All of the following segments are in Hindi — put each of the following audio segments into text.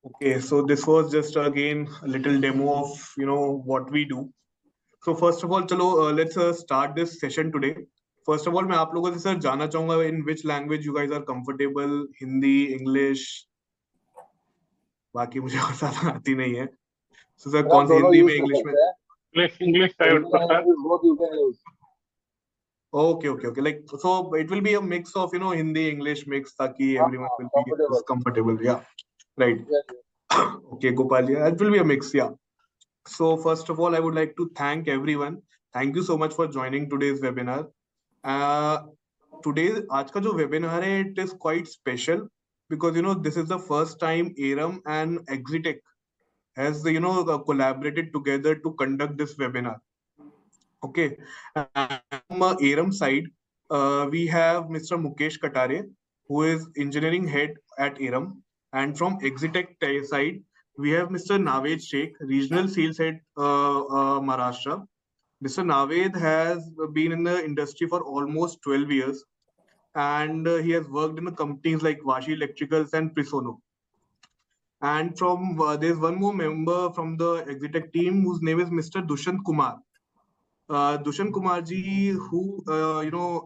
Okay, so this was just again a little demo of what we do. So first of all, चलो let's start this session today. First of all, मैं आप लोगों से सर जानना चाहूंगा in which language you guys are comfortable, Hindi, English, बाकी मुझे और ज्यादा आती नहीं है. So सर सर आप कौन सी दोनों हिंदी यूज में कर इंग्लिश में? सकते हैं। English I would Indian and prefer. English both you can use. Okay. Like so, it will be a mix of Hindi, English mix, ताकि हाँ everyone will be comfortable. comfortable. Yeah, right. Yes, yes. Okay, Gopal. Yeah, it will be a mix. Yeah. So first of all, I would like to thank everyone. Thank you so much for joining today's webinar. Uh, today, आज का जो webinar है, it is quite special because this is the first time Aram and Exitech has collaborated together to conduct this webinar. Okay, and from Aram side, we have Mr. Mukesh Katare, who is engineering head at Aram, and from Exitech side, we have Mr. Naved Sheikh, regional sales head, Maharashtra. Mr. Naved has been in the industry for almost 12 years, and he has worked in the companies like Vashi Electricals and Prisono. And from there's one more member from the Exitech team whose name is Mr. Dushant Kumar. Dushan Kumarji, who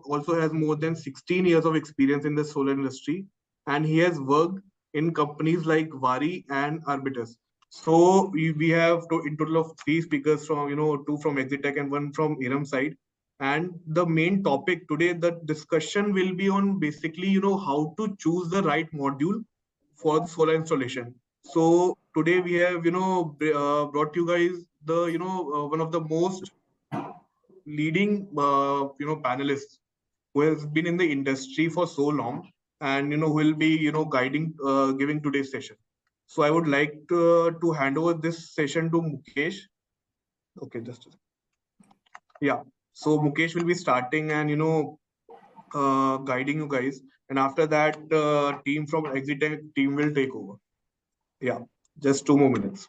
also has more than 16 years of experience in the solar industry, and he has worked in companies like Vari and Arbitus. So we have in total of three speakers from two from Exitech and one from Iram side. And the main topic today, the discussion will be on basically how to choose the right module for the solar installation. So today we have brought you guys the one of the most leading panelists who has been in the industry for so long and who will be guiding giving today's session. So I would like to hand over this session to Mukesh. Okay, just a second. Yeah, so Mukesh will be starting and guiding you guys, and after that team from Exitech team will take over. Yeah, just 2 more minutes.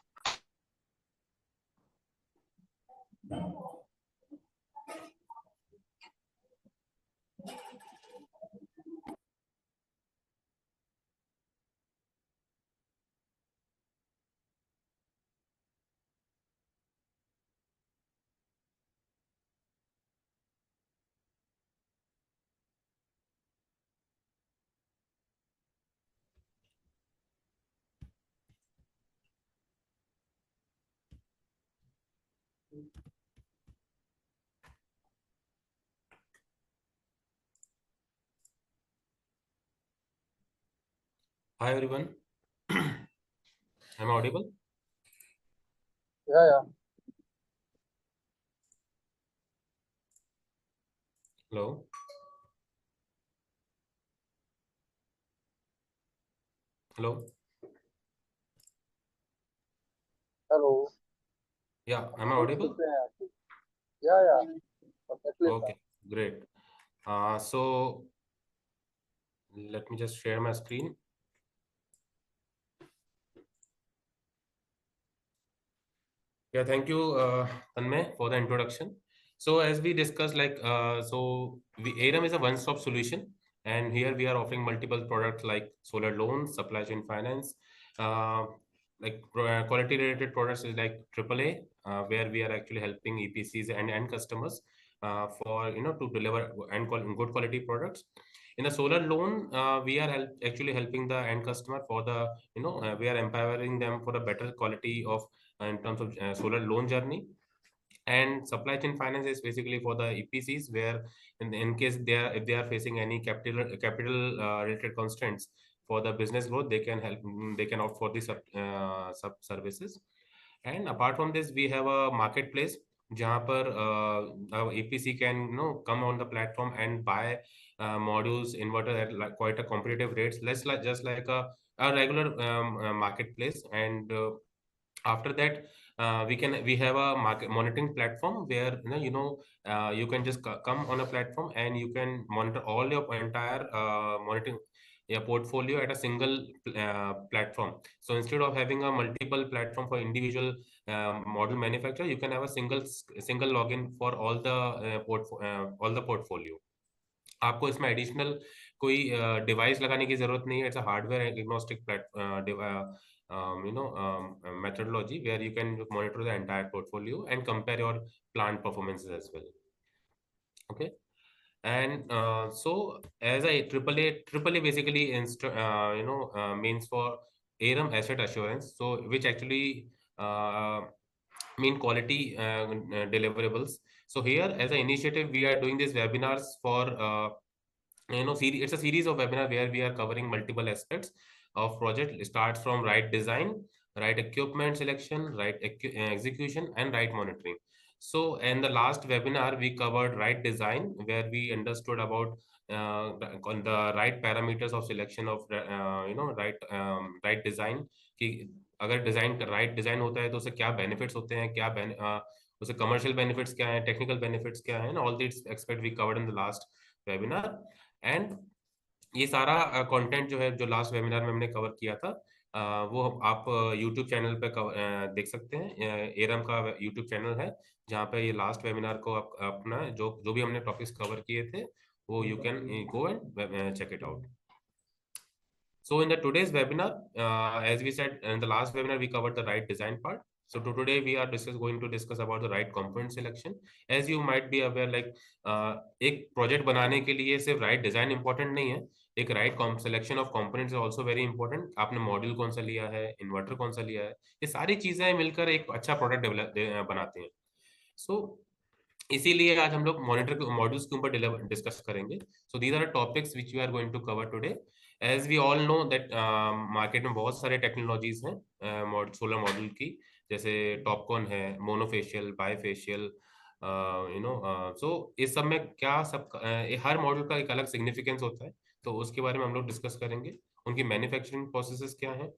Hi everyone. Am I audible? Yeah. Hello. Hello. Hello. Yeah, am I audible? Yeah. Perfectly Okay, great. So let me just share my screen. Yeah, thank you, Tanmay, for the introduction. So as we discussed, Aram is a one-stop solution, and here we are offering multiple products like solar loans, supply chain finance, uh, quality-related products is like AAA, where we are actually helping EPCs and end customers for to deliver good quality products. In the solar loan, we are actually helping the end customer for the we are empowering them for a better quality of in terms of solar loan journey. And supply chain finance is basically for the EPCs, where in case if they are facing any capital related constraints for the business growth, they can they can opt for the sub services. And apart from this, we have a marketplace जहाँ पर our EPC can come on the platform and buy modules inverter at quite a competitive rates, less like just like a regular marketplace. And after that, we have a market monitoring platform where you can just come on a platform and you can monitor all your entire monitoring your portfolio at a single platform. So instead of having a multiple platform for individual model manufacturer, you can have a single login for all the all the portfolio. आपको इसमें एडिशनल कोई डिवाइस लगाने की जरूरत नहीं है. It's a hardware agnostic methodology where you can monitor the entire portfolio and compare your plant performances as well. Okay. And so as a AAA basically means for ARM asset assurance, so which actually mean quality deliverables. So here as an initiative, we are doing these webinars for it's a series of webinar where we are covering multiple aspects of project. It starts from right design, right equipment selection, right execution, and right monitoring. So in the last webinar, we covered right design, where we understood about on the right parameters of selection of right design. कि अगर डिजाइन राइट डिजाइन होता है तो उसे क्या बेनिफिट्स होते हैं, उसे कमर्शियल बेनिफिट्स क्या है, टेक्निकल बेनिफिट्स क्या है, all this expect we covered in the last webinar. And ये सारा कंटेंट जो है, जो लास्ट वेबिनार में हमने कवर किया था, वो आप यूट्यूब चैनल पे देख सकते हैं. एरम का यूट्यूब चैनल है जहाँ पे ये लास्ट वेबिनार को आप अपना जो जो भी हमने टॉपिक्स कवर किए थे वो you can go and check it out. So in the today's webinar, as we said in the last webinar, we covered the right design part. So today we are going to discuss about the right component selection. As you might be aware, like एक project बनाने के लिए सिर्फ right design important नहीं है, एक right selection of components is also very important. आपने module कौन सा लिया है, inverter कौन सा लिया है, ये सारी चीजें मिलकर एक अच्छा product बनाते हैं. So इसीलिए आज हम लोग मॉनिटर मॉड्यूल्स के ऊपर डिस्कस करेंगे. So these are topics which we are going to cover today. As we all know that market में बहुत सारे टेक्नोलॉजीज हैं सोलर मॉड्यूल की, जैसे टॉपकॉन है, मोनोफेशियल, बायफेशियल, सो इस सब में क्या सब हर मॉड्यूल का एक अलग सिग्निफिकेंस होता है, तो उसके बारे में हम लोग डिस्कस करेंगे. उनकी मैन्युफैक्चरिंग प्रोसेसेस क्या है,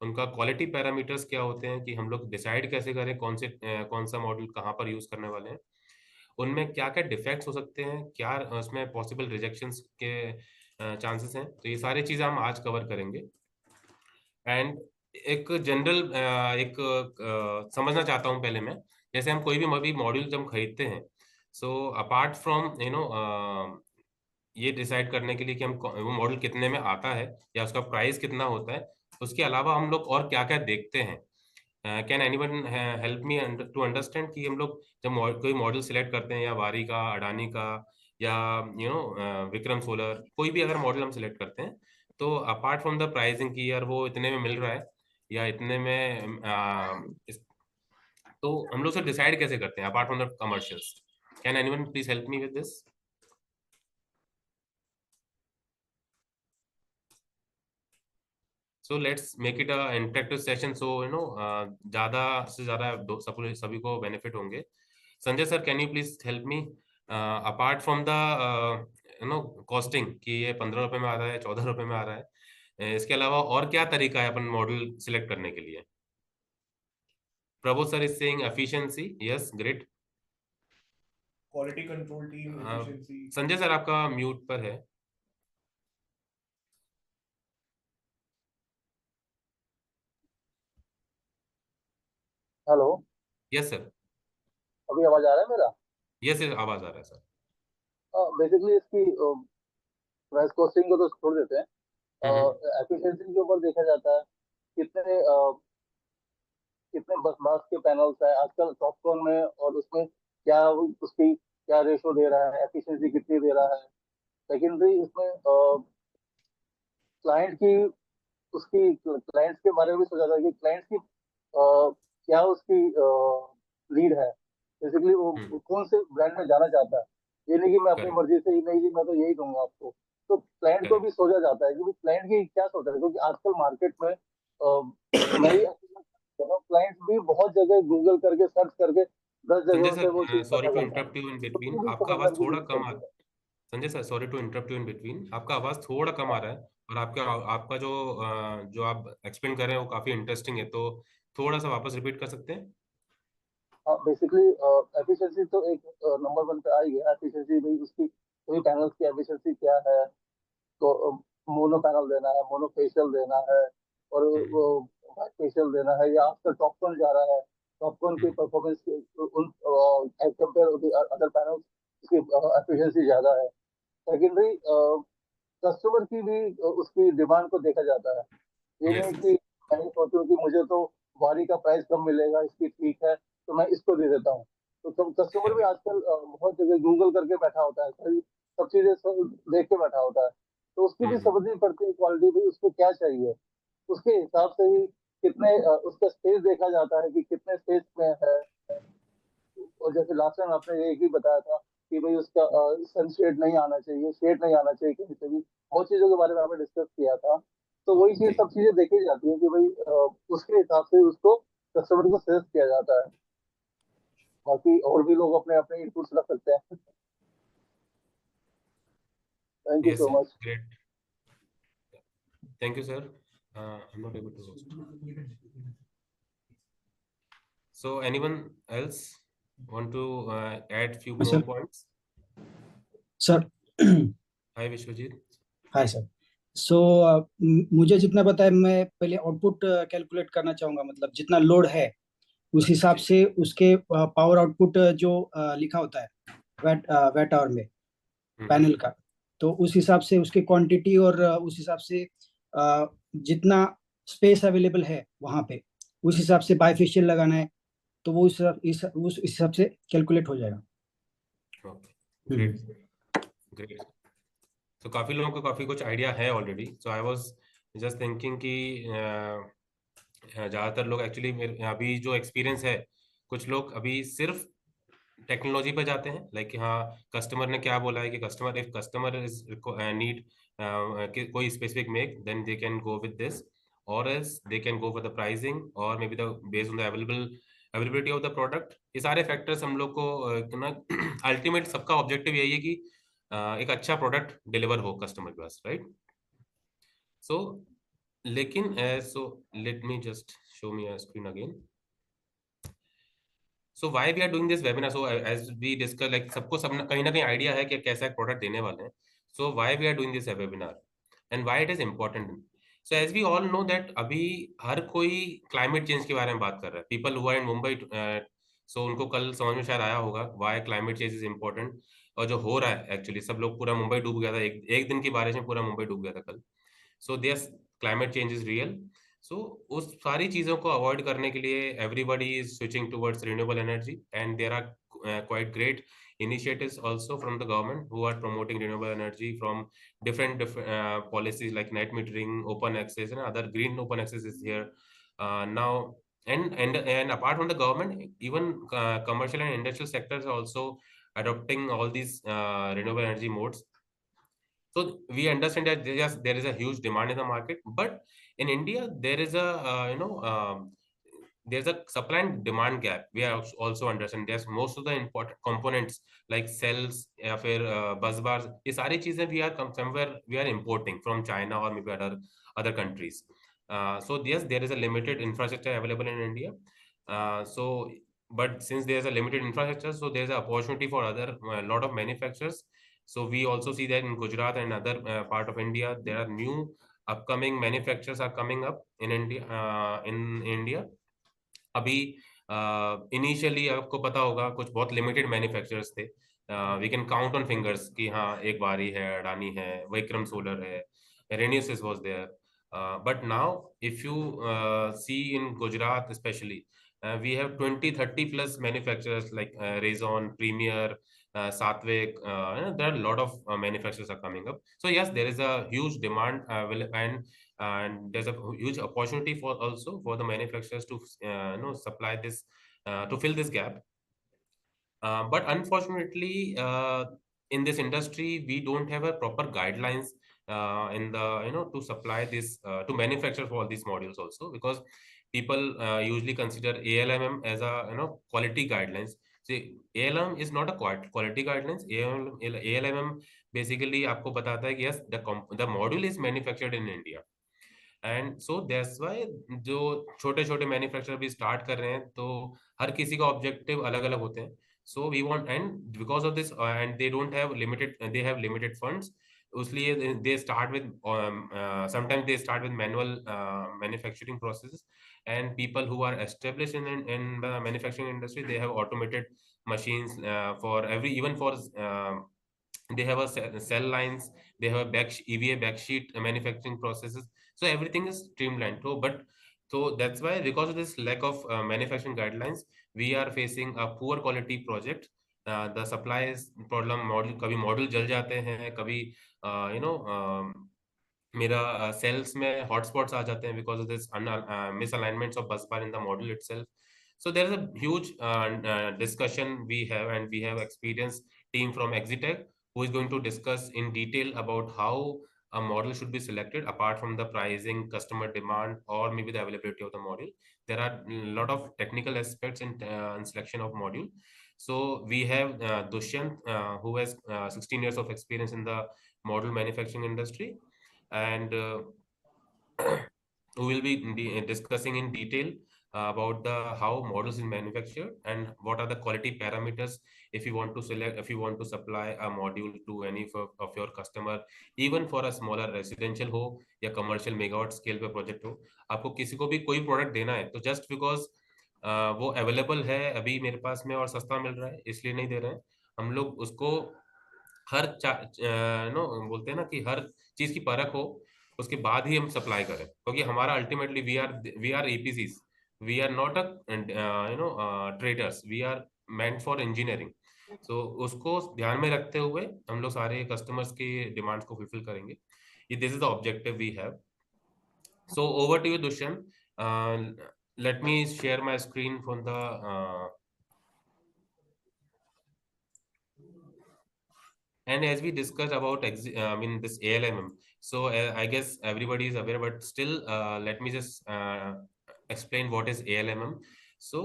उनका क्वालिटी पैरामीटर्स क्या होते हैं, कि हम लोग डिसाइड कैसे करें कौन सा मॉड्यूल कहाँ पर यूज करने वाले हैं, उनमें क्या क्या डिफेक्ट्स हो सकते हैं, क्या उसमें पॉसिबल रिजेक्शंस के चांसेस हैं. तो ये सारी चीजें हम आज कवर करेंगे. एंड एक जनरल समझना चाहता हूँ पहले मैं, जैसे हम कोई भी मॉड्यूल जब खरीदते हैं, सो अपार्ट फ्रॉम ये डिसाइड करने के लिए कि हम वो मॉडल कितने में आता है या उसका प्राइस कितना होता है, उसके अलावा हम लोग और क्या क्या देखते हैं. Can anyone help me to understand कि हम लोग जब कोई मॉडल सिलेक्ट करते हैं, या वारी का, अडानी का, या विक्रम सोलर, कोई भी अगर मॉडल हम सिलेक्ट करते हैं, तो अपार्ट फ्रॉम द प्राइसिंग की यार वो इतने में मिल रहा है या इतने में तो हम लोग से डिसाइड कैसे करते हैं apart from the commercials. Can anyone please help me with this. So let's make it a interactive session. So ज़्यादा से ज़्यादा सभी को बेनिफिट होंगे. Sanjay sir, can you please help me apart from the costing, कि ये 15 रुपए में आ रहा है, 14 रुपए में आ रहा है, इसके अलावा और क्या तरीका है अपन मॉडल सिलेक्ट करने के लिए. Prabhu sir is saying efficiency. Yes, great. Quality control team, efficiency. Sanjay sir आपका म्यूट पर है. हेलो. Yes sir. अभी आवाज आ रहा है मेरा? यस सर, आवाज आ रहा है सर. बेसिकली इसकी प्राइस कॉस्टिंग को तो छोड़ देते हैं. एफिशिएंसी के ऊपर देखा जाता है कितने कितने बस मास के पैनल्स हैं आजकल टॉपकॉन में, और उसमें क्या उसकी क्या रेशो दे रहा है, एफिशिएंसी कितनी दे रहा है. सेकेंडरी इसमें क्लाइंट की उसकी क्लाइंट्स के बारे में भी सोचा था कि क्लाइंट्स की क्या उसकी लीड है. बेसिकली वो कौन से ब्रांड में जाना चाहता है. ये नहीं कि मैं अपनी मर्जी से ही नहीं जी मैं तो यही दूंगा आपको. तो क्लाइंट को भी सोचा जाता है कि क्लाइंट की क्या सोच रहा है, क्योंकि आजकल मार्केट में नई क्लाइंट्स भी बहुत जगह गूगल करके सर्च करके 10 संजय जगहों से वो सर, चीज सॉरी पता टू करता है. इंटरप्ट यू इन तो बिटवीन, उनको भी आपका समझना आवाज भी थोड़ा कम आ जरूरी है. Sanjay sir, sorry to interrupt you in between, आपका आवाज थोड़ा कम आ रहा है, और आपका जो आप एक्सप्लेन कर रहे हैं वो काफी इंटरेस्टिंग है, तो थोड़ा सा वापस रिपीट कर सकते हैं. हाँ, बेसिकली एफिशिएंसी तो एक नंबर वन पे आ ही गया. एफिशिएंसी भाई उसकी सभी पैनल्स की एफिशिएंसी क्या है. तो मोनो पैनल देना है, मोनो फेशियल देना है, और वो फेशियल देना है, या आजकल टॉपकॉन जा रहा है. टॉपकॉन की परफॉर्मेंस उन एज कम्पेयर अदर पैनल की एफिशिएंसी ज्यादा है. सेकेंडरी कस्टमर की भी उसकी डिमांड को देखा जाता है। ये Yes. नहीं कि मैं सोचूं कि मुझे तो वारी का प्राइस कम मिलेगा, इसकी ठीक है तो मैं इसको दे देता हूँ। तो कस्टमर भी आजकल बहुत जगह गूगल करके बैठा होता है, सब चीजें देख के बैठा होता है। तो उसकी भी समझनी पड़ती है क्वालिटी भी, उसको क्या चाहिए, उसके हिसाब से ही कितने उसका स्टेज देखा जाता है कि कितने स्टेज में है। और जैसे लास्ट टाइम आपने एक ही बताया था कि भाई उसका सनशेड नहीं आना चाहिए, शेड नहीं आना चाहिए कहीं से भी, बहुत चीजों के बारे में आपने डिस्कस किया था। तो वही चीज, सब चीजें देखी जाती है कि भाई उसके हिसाब से उसको कस्टमर को सजेस्ट किया जाता है। बाकी और भी लोग अपने अपने इनपुट्स रख सकते हैं। Thank you Yes, so sir. Much. Great. Thank you, sir. I'm not able to host. So anyone else want to add few Hi, more sir. points? Sir Hi, Vishwajit. Hi sir. So मुझे जितना पता है, मैं पहले आउटपुट कैलकुलेट करना चाहूंगा, मतलब जितना लोड है उस हिसाब से उसके पावर आउटपुट जो लिखा होता है वैट आवर में पैनल का, तो उस हिसाब से उसकी क्वांटिटी और उस हिसाब से जितना स्पेस अवेलेबल है वहाँ पे उस हिसाब से बाइफेशियल लगाना है, तो वो उस हिसाब से कैलकुलेट हो जाएगा। Okay, great, great. So काफी लोगों को काफी कुछ आइडिया है already. So I was just thinking कि ज्यादातर लोग एक्चुअली अभी जो एक्सपीरियंस है, कुछ लोग अभी सिर्फ टेक्नोलॉजी पे जाते हैं, लाइक हाँ कस्टमर ने क्या बोला है कि customer if customer is need कोई specific make, then they can go with this, और else they can go with the pricing और may be the based on the availability of the product. ये सारे फैक्टर्स हम लोग को ना अल्टीमेट सबका ऑब्जेक्टिव यही है कि एक अच्छा प्रोडक्ट डिलीवर हो कस्टमर के पास, राइट? सो लेकिन so let me just show me a screen again. So why we are doing this webinar? So as we discuss, like सबको सब कहीं ना कहीं आइडिया है कि कैसा एक प्रोडक्ट देने वाले हैं. So why we are doing this webinar and why it is important? So as we all know that अभी हर कोई climate change के बारे में बात कर रहा है. People who are in Mumbai, so उनको कल समझ में शायद आया होगा why climate change is important. और जो हो रहा है एक्चुअली, सब लोग पूरा मुंबई डूब गया था, एक दिन की बारिश में पूरा मुंबई डूब गया था कल. So yes, climate change is real. So उस सारी चीजों को अवॉइड करने के लिए everybody is switching towards renewable energy, and there are quite great initiatives also from the government who are promoting renewable energy from different policies like net metering, open access, and other green open access is here now. And apart from the government, even commercial and industrial sectors are also adopting all these renewable energy modes. So we understand that there is a huge demand in the market, but in India there is a there's a supply and demand gap. We are also understand there's most of the important components like cells या फिर bus bars, ये सारी चीजें we are somewhere we are importing from China or maybe other countries. So yes, there is a limited infrastructure available in India. So but since there's a limited infrastructure, so there's an opportunity for other lot of manufacturers. So we also see that in Gujarat and other part of India, there are new upcoming manufacturers are coming up in India. अभी इनिशियली आपको पता होगा कुछ बहुत लिमिटेड मैन्युफैक्चरर्स थे. We can count on fingers कि हाँ एक बारी है, अडानी है, विक्रम सोलर है, RenewSys was there. But now if you see in Gujarat especially, we have 20-30 plus manufacturers like Raison, Premier, Satvik. There are a lot of manufacturers are coming up. So yes, there is a huge demand and there's a huge opportunity for also for the manufacturers to supply this to fill this gap. But unfortunately, in this industry, we don't have a proper guidelines in the to supply this to manufacture for all these modules also, because people usually consider ALMM as a quality guidelines. See, ALMM is not a quality guidelines. ALMM basically आपको बताता है कि yes, the module is manufactured in India. And so that's why जो छोटे छोटे मैन्युफैक्चरर भी स्टार्ट कर रहे हैं, तो हर किसी का ऑब्जेक्टिव अलग अलग होते हैं. So we want, and because of this and they don't have limited, they have limited funds, उसलिए they start with sometimes they start with manual manufacturing processes. And people who are established in manufacturing industry, they have automated machines for every, even for they have a cell lines, they have a EVA backsheet manufacturing processes. So everything is streamlined. So that's why, because of this lack of manufacturing guidelines, we are facing a poor quality project. The supply is problem, model कभी model जल जाते हैं, कभी मेरा cells में hotspots आ जाते हैं because of this misalignments of bus bar in the model itself. So there is a huge discussion we have, and we have experienced team from Exitech who is going to discuss in detail about how a model should be selected apart from the pricing, customer demand, or maybe the availability of the module. There are a lot of technical aspects in selection of module. So we have Dushyant, who has 16 years of experience in the model manufacturing industry, and we will be discussing in detail about the how models is manufactured and what are the quality parameters if you want to supply a module to any of your customer, even for a smaller residential हो या commercial megawatt scale पे project हो. आपको किसी को भी कोई product देना है तो just because वो available है अभी मेरे पास में और सस्ता मिल रहा है इसलिए नहीं दे रहे हैं. हम लोग उसको हर बोलते हैं ना कि हर चीज की परख हो, उसके बाद ही हम सप्लाई करें, क्योंकि हमारा ultimately we are EPCs, we are not traders, we are meant for engineering. So उसको ध्यान में रखते हुए हम लोग सारे कस्टमर्स के डिमांड्स को फुलफिल करेंगे. This is the objective we have. So over to you Dushyant. Let me share my screen from the and as we discussed about this ALMM, so I guess everybody is aware, but still let me just explain what is ALMM. So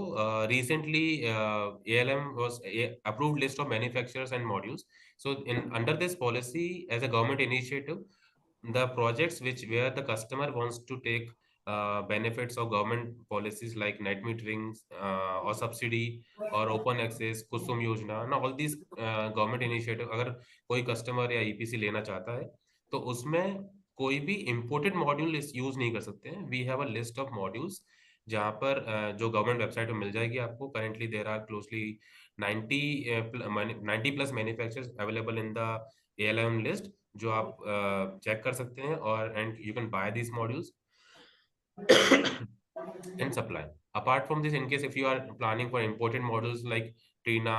recently ALM was a approved list of manufacturers and modules. So under this policy, as a government initiative, the projects where the customer wants to take benefits of government policies like net metering or subsidy or open access, Kusum Yojana, now all these government initiative, अगर कोई कस्टमर या ईपीसी लेना चाहता है तो उसमें कोई भी इंपोर्टेड मॉड्यूल यूज नहीं कर सकते हैं. We have a list of modules जहां पर जो गवर्नमेंट वेबसाइट पे मिल जाएगी आपको. Currently there are closely 90 plus manufacturers available in the ALMM list, जो आप चेक कर सकते हैं और and you can buy this modules and supply. Apart from this, in case if you are planning for imported models like Trina,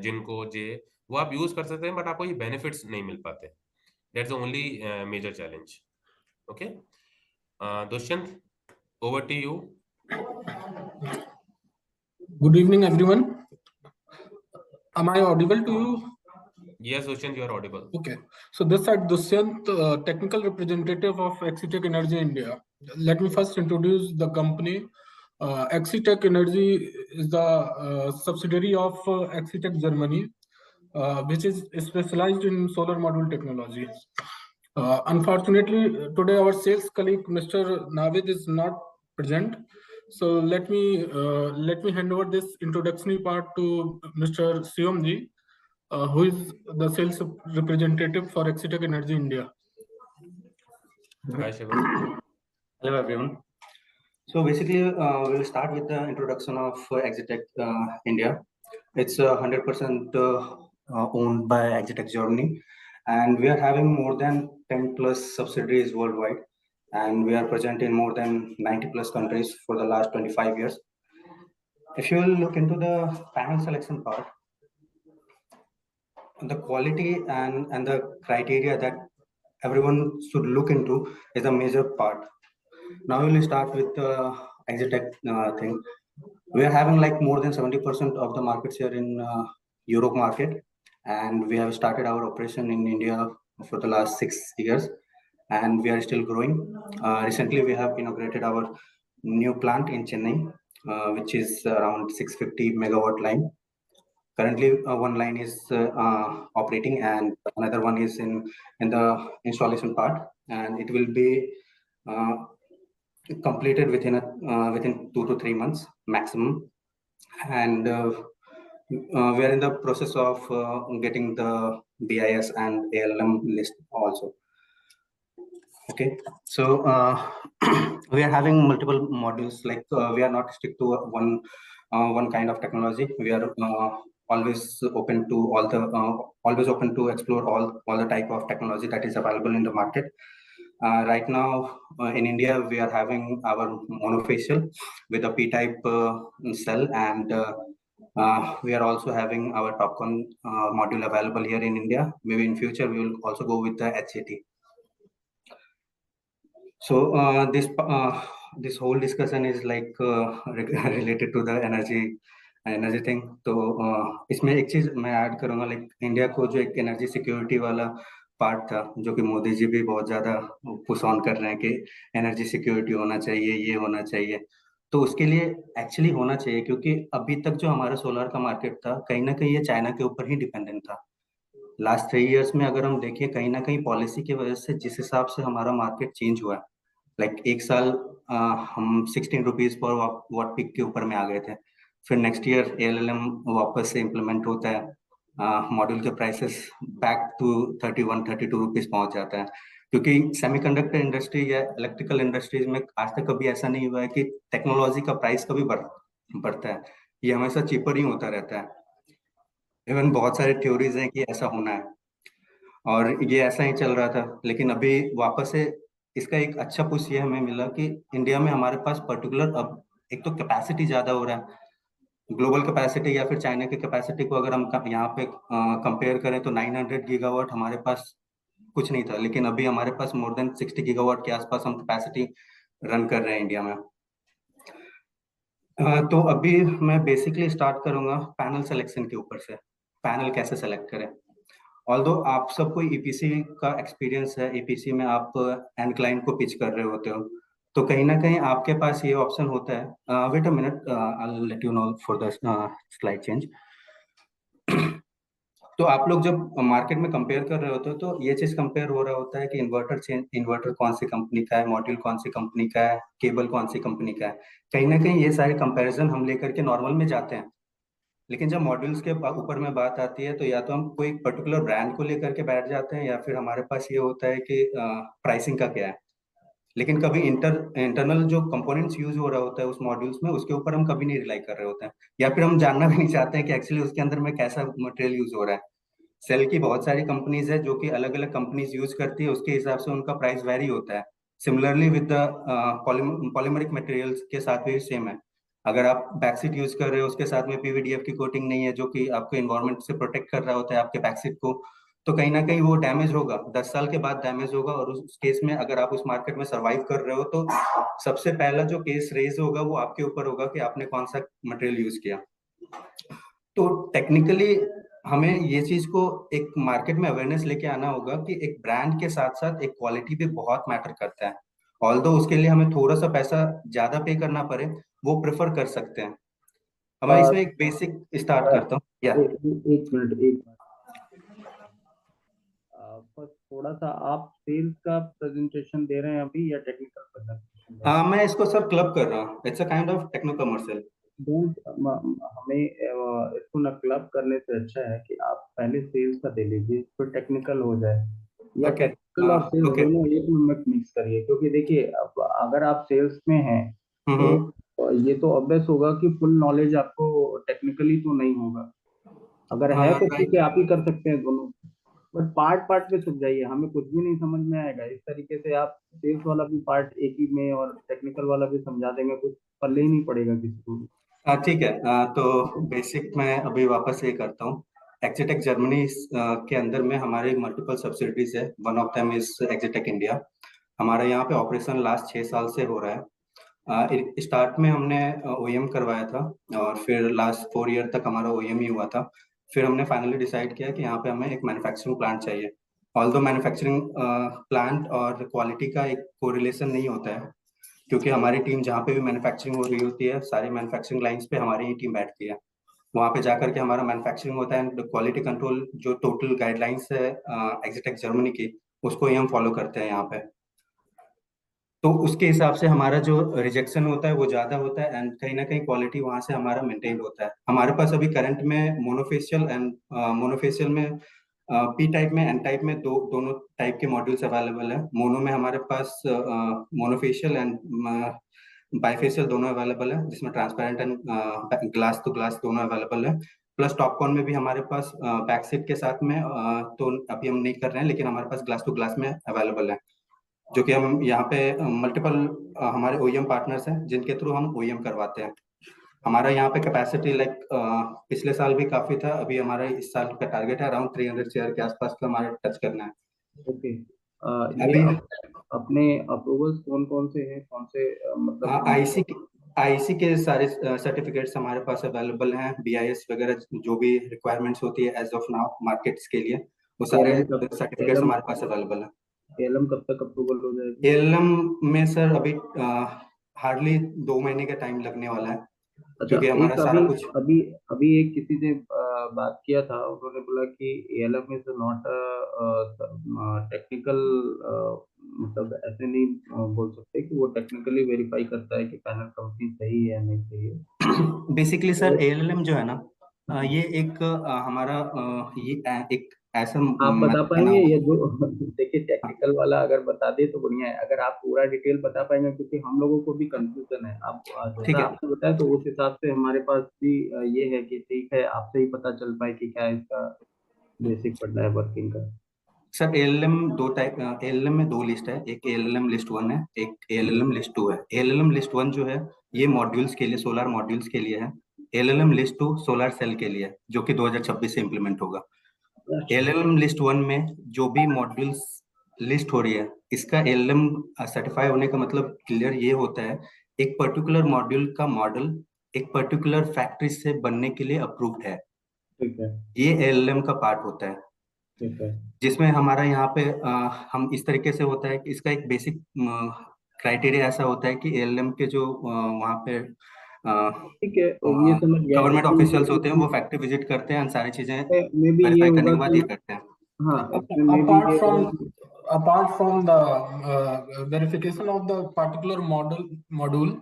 जिनको जे, वो आप यूज कर सकते हैं, बट आपको ये बेनिफिट्स नहीं मिल पाते. That's the only major challenge. Okay Dushyant, over to you. Good evening, everyone. Am I audible to you? Yes, Dushyant, you are audible. Okay. So this side, Dushyant, technical representative of Exitech Energy India. Let me first introduce the company. Exitech Energy is the subsidiary of Exitech Germany, which is specialized in solar module technology. Unfortunately, today our sales colleague, Mr. Navid, is not present. So let me hand over this introductory part to Mr. Siom ji, who is the sales representative for Exitech Energy India. Hi, Shivam. Hello, everyone. So basically, we'll start with the introduction of Exitech India. It's 100% owned by Exitech Germany, and we are having more than 10 plus subsidiaries worldwide, and we are present in more than 90 plus countries for the last 25 years. If you will look into the panel selection part, the quality and the criteria that everyone should look into is a major part. Now we will start with the Exitech thing. We are having like more than 70% of the market share in Europe market, and we have started our operation in India for the last 6 years, and we are still growing. Recently, we have inaugurated our new plant in Chennai, which is around 650 megawatt line. Currently, one line is operating, and another one is in the installation part, and it will be completed within 2 to 3 months maximum. And we are in the process of getting the BIS and ALM list also. Okay, so we are having multiple modules. Like we are not strict to one kind of technology. We are always open to always open to explore all the type of technology that is available in the market. Right now in India, we are having our monofacial with a P-type cell, and we are also having our TOPCon module available here in India. Maybe in future we will also go with the HAT. So this whole discussion is like related to the energy thing. तो इसमें एक चीज मैं ऐड करूंगा, लाइक इंडिया को जो एक एनर्जी सिक्योरिटी वाला पार्ट था, जो कि मोदी जी भी बहुत ज्यादा पुश ऑन कर रहे हैं कि एनर्जी सिक्योरिटी होना चाहिए, ये होना चाहिए, तो उसके लिए एक्चुअली होना चाहिए, क्योंकि अभी तक जो हमारा सोलर का मार्केट था कहीं ना कहीं ये चाइना के ऊपर ही डिपेंडेंट था। लास्ट 3 इयर्स में अगर हम देखें, कहीं ना कहीं पॉलिसी की वजह से जिस हिसाब से हमारा मार्केट चेंज हुआ है, लाइक एक साल हम 16 रुपीज पर वॉट पीक के ऊपर में आ गए थे, फिर नेक्स्ट ईयर ALMM वापस से इम्प्लीमेंट होता है, मॉड्यूल के प्राइसेस बैक टू 31-32 रुपीज पहुंच जाता है, क्योंकि सेमीकंडक्टर इंडस्ट्री या इलेक्ट्रिकल इंडस्ट्रीज में आज तक कभी ऐसा नहीं हुआ है कि टेक्नोलॉजी का प्राइस कभी बढ़ता है, ये हमेशा चीपर ही होता रहता है। इवन बहुत सारे थ्योरीज हैं कि ऐसा होना है, और ये ऐसा ही चल रहा था, लेकिन अभी वापस से इसका एक अच्छा पुश ये हमें मिला कि इंडिया में हमारे पास पर्टिकुलर अब एक तो कैपेसिटी ज्यादा हो रहा है, ग्लोबल कैपेसिटी या फिर चाइना की कैपेसिटी को अगर हम यहाँ पे कंपेयर करें तो 900 गीगावाट हमारे पास कुछ नहीं था, लेकिन अभी हमारे पास मोर देन 60 गीगावाट के आसपास हम कैपेसिटी रन कर रहे हैं इंडिया में। तो अभी मैं बेसिकली स्टार्ट करूंगा पैनल सिलेक्शन के ऊपर से, पैनल कैसे सेलेक्ट करें। ऑल्दो आप सबको EPC का एक्सपीरियंस है, EPC में आप एंड क्लाइंट को पिच कर रहे होते हो, तो कहीं ना कहीं आपके पास ये ऑप्शन होता है। Wait a minute, I will let you know for the slide change. तो आप लोग जब मार्केट में कंपेयर कर रहे होते हो तो ये चीज कंपेयर हो रहा होता है कि इन्वर्टर कौन सी कंपनी का है, मॉड्यूल कौन सी कंपनी का है, केबल कौन सी कंपनी का है, कहीं ना कहीं ये सारे कंपैरिजन हम लेकर के नॉर्मल में जाते हैं। लेकिन जब मॉड्यूल्स के ऊपर में बात आती है तो या तो हम कोई पर्टिकुलर ब्रांड को लेकर के बैठ जाते हैं, या फिर हमारे पास ये होता है कि प्राइसिंग का क्या है, लेकिन कभी इंटरनल जो कंपोनेंट्स यूज हो रहा होता है उस मॉड्यूल्स में, उसके ऊपर हम कभी नहीं रिलाई कर रहे होते हैं, या फिर हम जानना भी नहीं चाहते हैं कि एक्चुअली उसके अंदर में कैसा मटेरियल यूज हो रहा है। सेल की बहुत सारी कंपनीज है जो कि अलग अलग कंपनीज यूज करती है, उसके हिसाब से उनका प्राइस वेरी होता है। Similarly with the polymeric materials के साथ भी सेम है, अगर आप बैकसीट यूज कर रहे हो उसके साथ में PVDF की कोटिंग नहीं है जो कि आपको इन्वायरमेंट से प्रोटेक्ट कर रहा होता है आपके बैकसीट को, तो कहीं ना कहीं वो डैमेज होगा, 10 साल के बाद डैमेज होगा, और उस केस में अगर आप उस मार्केट में सर्वाइव कर रहे हो तो सबसे पहला जो केस रेज होगा वो आपके ऊपर होगा कि आपने कौन सा मटेरियल यूज किया। तो टेक्निकली हमें ये चीज को एक मार्केट में अवेयरनेस लेके आना होगा कि एक ब्रांड के साथ साथ एक क्वालिटी भी बहुत मैटर करता है, ऑल्दो उसके लिए हमें थोड़ा सा पैसा ज्यादा पे करना पड़े, वो प्रेफर कर सकते हैं। अब मैं इसमें एक बेसिक स्टार्ट करता हूँ। या एक मिनट बस थोड़ा सा, आप सेल्स का प्रेजेंटेशन दे रहे हैं अभी या टेक्निकल प्रेजेंटेशन? मैं इसको सर क्लब कर रहा हूँ, it's a kind of techno commercial. हमें इसको न क्लब करने से अच्छा है कि आप पहले सेल्स का दे लीजिए, फिर टेक्निकल हो जाए, या टेक्निकल और सेल्स दोनों एक में मिक्स करिए, क्योंकि देखिए अब अगर आप सेल्स में हैं तो ये तो ऑब्वियस होगा कि फुल नॉलेज आपको टेक्निकली तो नहीं होगा, अगर है तो ठीक है आप ही कर सकते हैं दोनों, बट पार्ट पे समझ जाइए, हमें कुछ भी नहीं समझ में आएगा। इस तरीके से आप सेल्स वाला भी पार्ट एक ही में और टेक्निकल वाला भी समझा देंगे, कुछ पल्ले ही नहीं पड़ेगा किसी को भी। ठीक है, तो बेसिक मैं अभी वापस ये करता हूँ। एक्जिटेक जर्मनी के अंदर में हमारे मल्टीपल सब्सिडरीज है, one of them is Exitech India. हमारे यहाँ पे ऑपरेशन लास्ट 6 साल से हो रहा है। स्टार्ट में हमने OEM करवाया था, और फिर लास्ट 4 ईयर तक हमारा OEM ही हुआ था। फिर हमने फाइनली डिसाइड किया कि यहाँ पे हमें एक मैन्युफैक्चरिंग प्लांट चाहिए। ऑल्दो मैन्युफैक्चरिंग प्लांट और क्वालिटी का एक कोरिलेशन नहीं होता है, क्योंकि हमारी टीम जहाँ पे भी मैन्युफैक्चरिंग हो रही होती है, सारी मैन्युफैक्चरिंग लाइंस पे हमारी ही टीम बैठती है, वहाँ पे जाकर के हमारा मैन्युफैक्चरिंग होता है, एंड क्वालिटी कंट्रोल जो टोटल गाइडलाइंस है एक्जिटेक जर्मनी की, उसको ही हम फॉलो करते हैं यहाँ पे। तो उसके हिसाब से हमारा जो रिजेक्शन होता है वो ज्यादा होता है, एंड कहीं ना कहीं क्वालिटी वहाँ से हमारा मेंटेन होता है। हमारे पास अभी करंट में मोनोफेशियल में P टाइप में N टाइप में दोनों टाइप के मॉड्यूल्स अवेलेबल है। मोनो में हमारे पास मोनोफेशियल एंड बाइफेशियल दोनों अवेलेबल है, जिसमें transparent and glass to glass दोनों अवेलेबल है। प्लस टॉपकॉन में भी हमारे पास बैक सीट के साथ में तो अभी हम नहीं कर रहे हैं, लेकिन हमारे पास ग्लास टू ग्लास में अवेलेबल है, जो कि हम यहाँ पे मल्टीपल हमारे ओईएम पार्टनर्स हैं जिनके थ्रू हम ओईएम करवाते हैं। हमारा यहाँ पे कैपेसिटी लाइक पिछले साल भी काफी था, अभी हमारा इस साल का टारगेट है अराउंड 300 चेयर के आसपास का हमारा टच करना है। ओके, अभी अपने अप्रूवल्स कौन कौन से हैं, कौन से मतलब आईसी के सारे सर्टिफिकेट्स हमारे पास अवेलेबल हैं, बीआईएस वगैरह जो भी रिक्वायरमेंट्स होती है एज ऑफ नाउ मार्केट्स के लिए, वो सारे सर्टिफिकेट्स हमारे पास अवेलेबल है। एलएम कब तक अप्रूवल हो जाएगी? एलएम में सर अभी हार्डली 2 महीने का टाइम लगने वाला है, क्योंकि हमारा सारा कुछ अभी एक किसी ने बात किया था, उन्होंने बोला कि एलएम इज नॉट टेक्निकल, मतलब ऐसे नहीं बोल सकते कि वो टेक्निकली वेरीफाई करता है कि पैनल कंपनी सही है या नहीं सही है। बेसिकली सर एएलएम जो है ना, ये एक हमारा ये एक ऐसा आप बता पाएंगे ये जो देखिए टेक्निकल वाला अगर बता दे तो बढ़िया है, अगर आप पूरा डिटेल बता पाएंगे, क्योंकि हम लोगों को भी कंफ्यूजन है। आप जैसा आपने बताया तो उस हिसाब से हमारे पास भी ये है कि ठीक है, आपसे ही पता चल पाए कि क्या इसका बेसिक पड़ना है वर्किंग का। सर एएलएम दो टाइप, एएलएम में 2 लिस्ट है, एक एएलएम लिस्ट 1 है, एक एएलएम लिस्ट 2 है। एएलएम लिस्ट 1 जो है ये मॉड्यूल्स के लिए, सोलर मॉड्यूल्स के लिए है। एएलएम लिस्ट 2 सोलर सेल के लिए, जो कि 2026 से इम्प्लीमेंट होगा। एएलएम लिस्ट 1 में जो भी मॉड्यूल्स लिस्ट हो रही है, इसका एएलएम सर्टिफाई होने का मतलब क्लियर ये होता है, एक पर्टिकुलर मॉड्यूल का मॉडल एक पर्टिकुलर फैक्ट्री से बनने के लिए अप्रूव्ड है। ठीक है, ये एएलएम का पार्ट होता है। ठीक है, जिसमें हमारा यहाँ पे हम इस तरीके से होता है कि इसका एक बेसिक क्राइटेरिया ऐसा होता है कि एएलएम के जो वहाँ पे ठीक है, ये समझ गया। गवर्नमेंट ऑफिशियल्स होते हैं, वो फैक्ट्री विजिट करते हैं, सारी चीजें मे बी ये वेरीफाई करने होगा के बाद ये करते हैं। हाँ, apart from the verification of the particular module,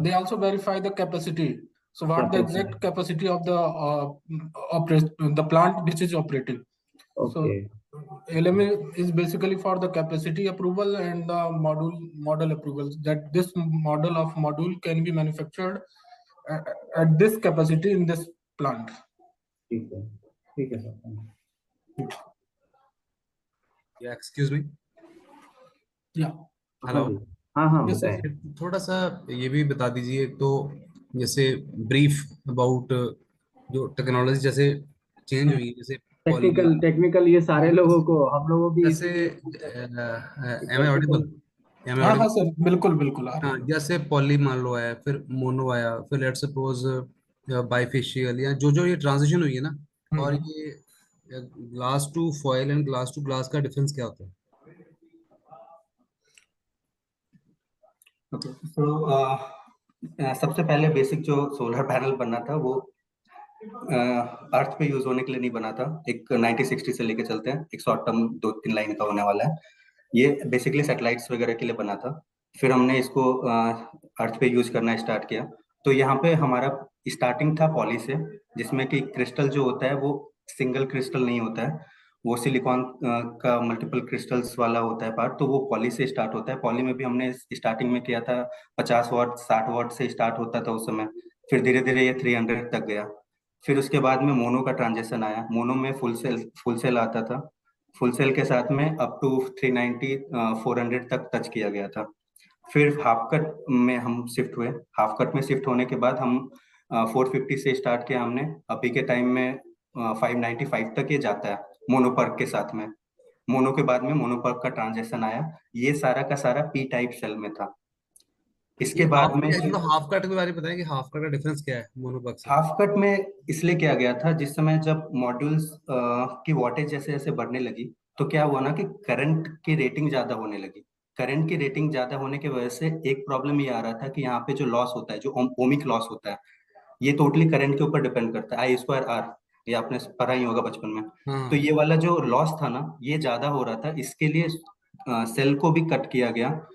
they also verify the capacity. So what the exact capacity of the plant which is operating. Okay. So LMA is basically for the capacity approval and the model approvals, that this module can be manufactured at this capacity in this plant. ठीक है sir. Yeah, excuse me. Yeah. Hello. हाँ Yes, sir. बताएं। थोड़ा सा ये भी बता दीजिए, तो जैसे ब्रीफ अबाउट जो टेक्नोलॉजी जैसे चेंज हुई, जैसे टेक्निकल ये सारे लोगों को, हम लोगों भी जैसे एम आई ऑडिबल? हाँ सर, बिल्कुल हाँ, जैसे पॉली मान लो आया, फिर मोनो आया, फिर लेट्स सपोज बाइफेशियल, या जो ये ट्रांजिशन हुई है ना, और ये glass to foil and glass to glass का डिफरेंस क्या होता है? ओके, तो सबसे पहले बेसिक जो सोलर पैनल बनना था वो अर्थ पे यूज होने के लिए नहीं बना था। एक 90-60 से लेके चलते हैं, एक शॉर्ट टर्म 2-3 लाइन का होने वाला है। ये बेसिकली सैटेलाइट्स वगैरह के लिए बना था, फिर हमने इसको अर्थ पे यूज करना स्टार्ट किया। तो यहाँ पे हमारा स्टार्टिंग था पॉली से, जिसमें कि क्रिस्टल जो होता है वो सिंगल क्रिस्टल नहीं होता है, वो सिलिकॉन का मल्टीपल क्रिस्टल्स वाला होता है पार्ट, तो वो पॉली से स्टार्ट होता है। पॉली में भी हमने स्टार्टिंग में किया था 50 वाट 60 वाट से स्टार्ट होता था उस समय, फिर धीरे धीरे ये 300 तक गया। फिर उसके बाद में मोनो का ट्रांजेक्शन आया, मोनो में फुल सेल आता था, फुल सेल के साथ में अप टू 390 400 तक टच किया गया था। फिर हाफ कट में हम शिफ्ट हुए, हाफ कट में शिफ्ट होने के बाद हम 450 से स्टार्ट किया हमने, अभी के टाइम में 595 तक ये जाता है मोनोपर्क के साथ में। मोनो के बाद में मोनोपर्क का ट्रांजेक्शन आया, ये सारा का सारा पी टाइप सेल में था। इसके बाद में हाफ कट के बारे में बताएं कि हाफ कट का डिफरेंस क्या है मोनोपर्क से? हाफ कट में इसलिए किया गया था, जिस समय जब मॉड्यूल्स की वॉटेज जैसे जैसे बढ़ने लगी, तो क्या हुआ ना कि करंट की रेटिंग ज्यादा होने लगी। करंट की रेटिंग ज्यादा होने की वजह से एक प्रॉब्लम ये आ रहा था कि यहाँ पे जो लॉस होता है, जो ओमिक लॉस होता है, ये टोटली करंट के ऊपर डिपेंड करता है। I²R ये आपने पढ़ा ही होगा बचपन में। तो ये वाला जो लॉस था ना, ये ज्यादा हो रहा था, इसके लिए सेल को भी कट किया गया।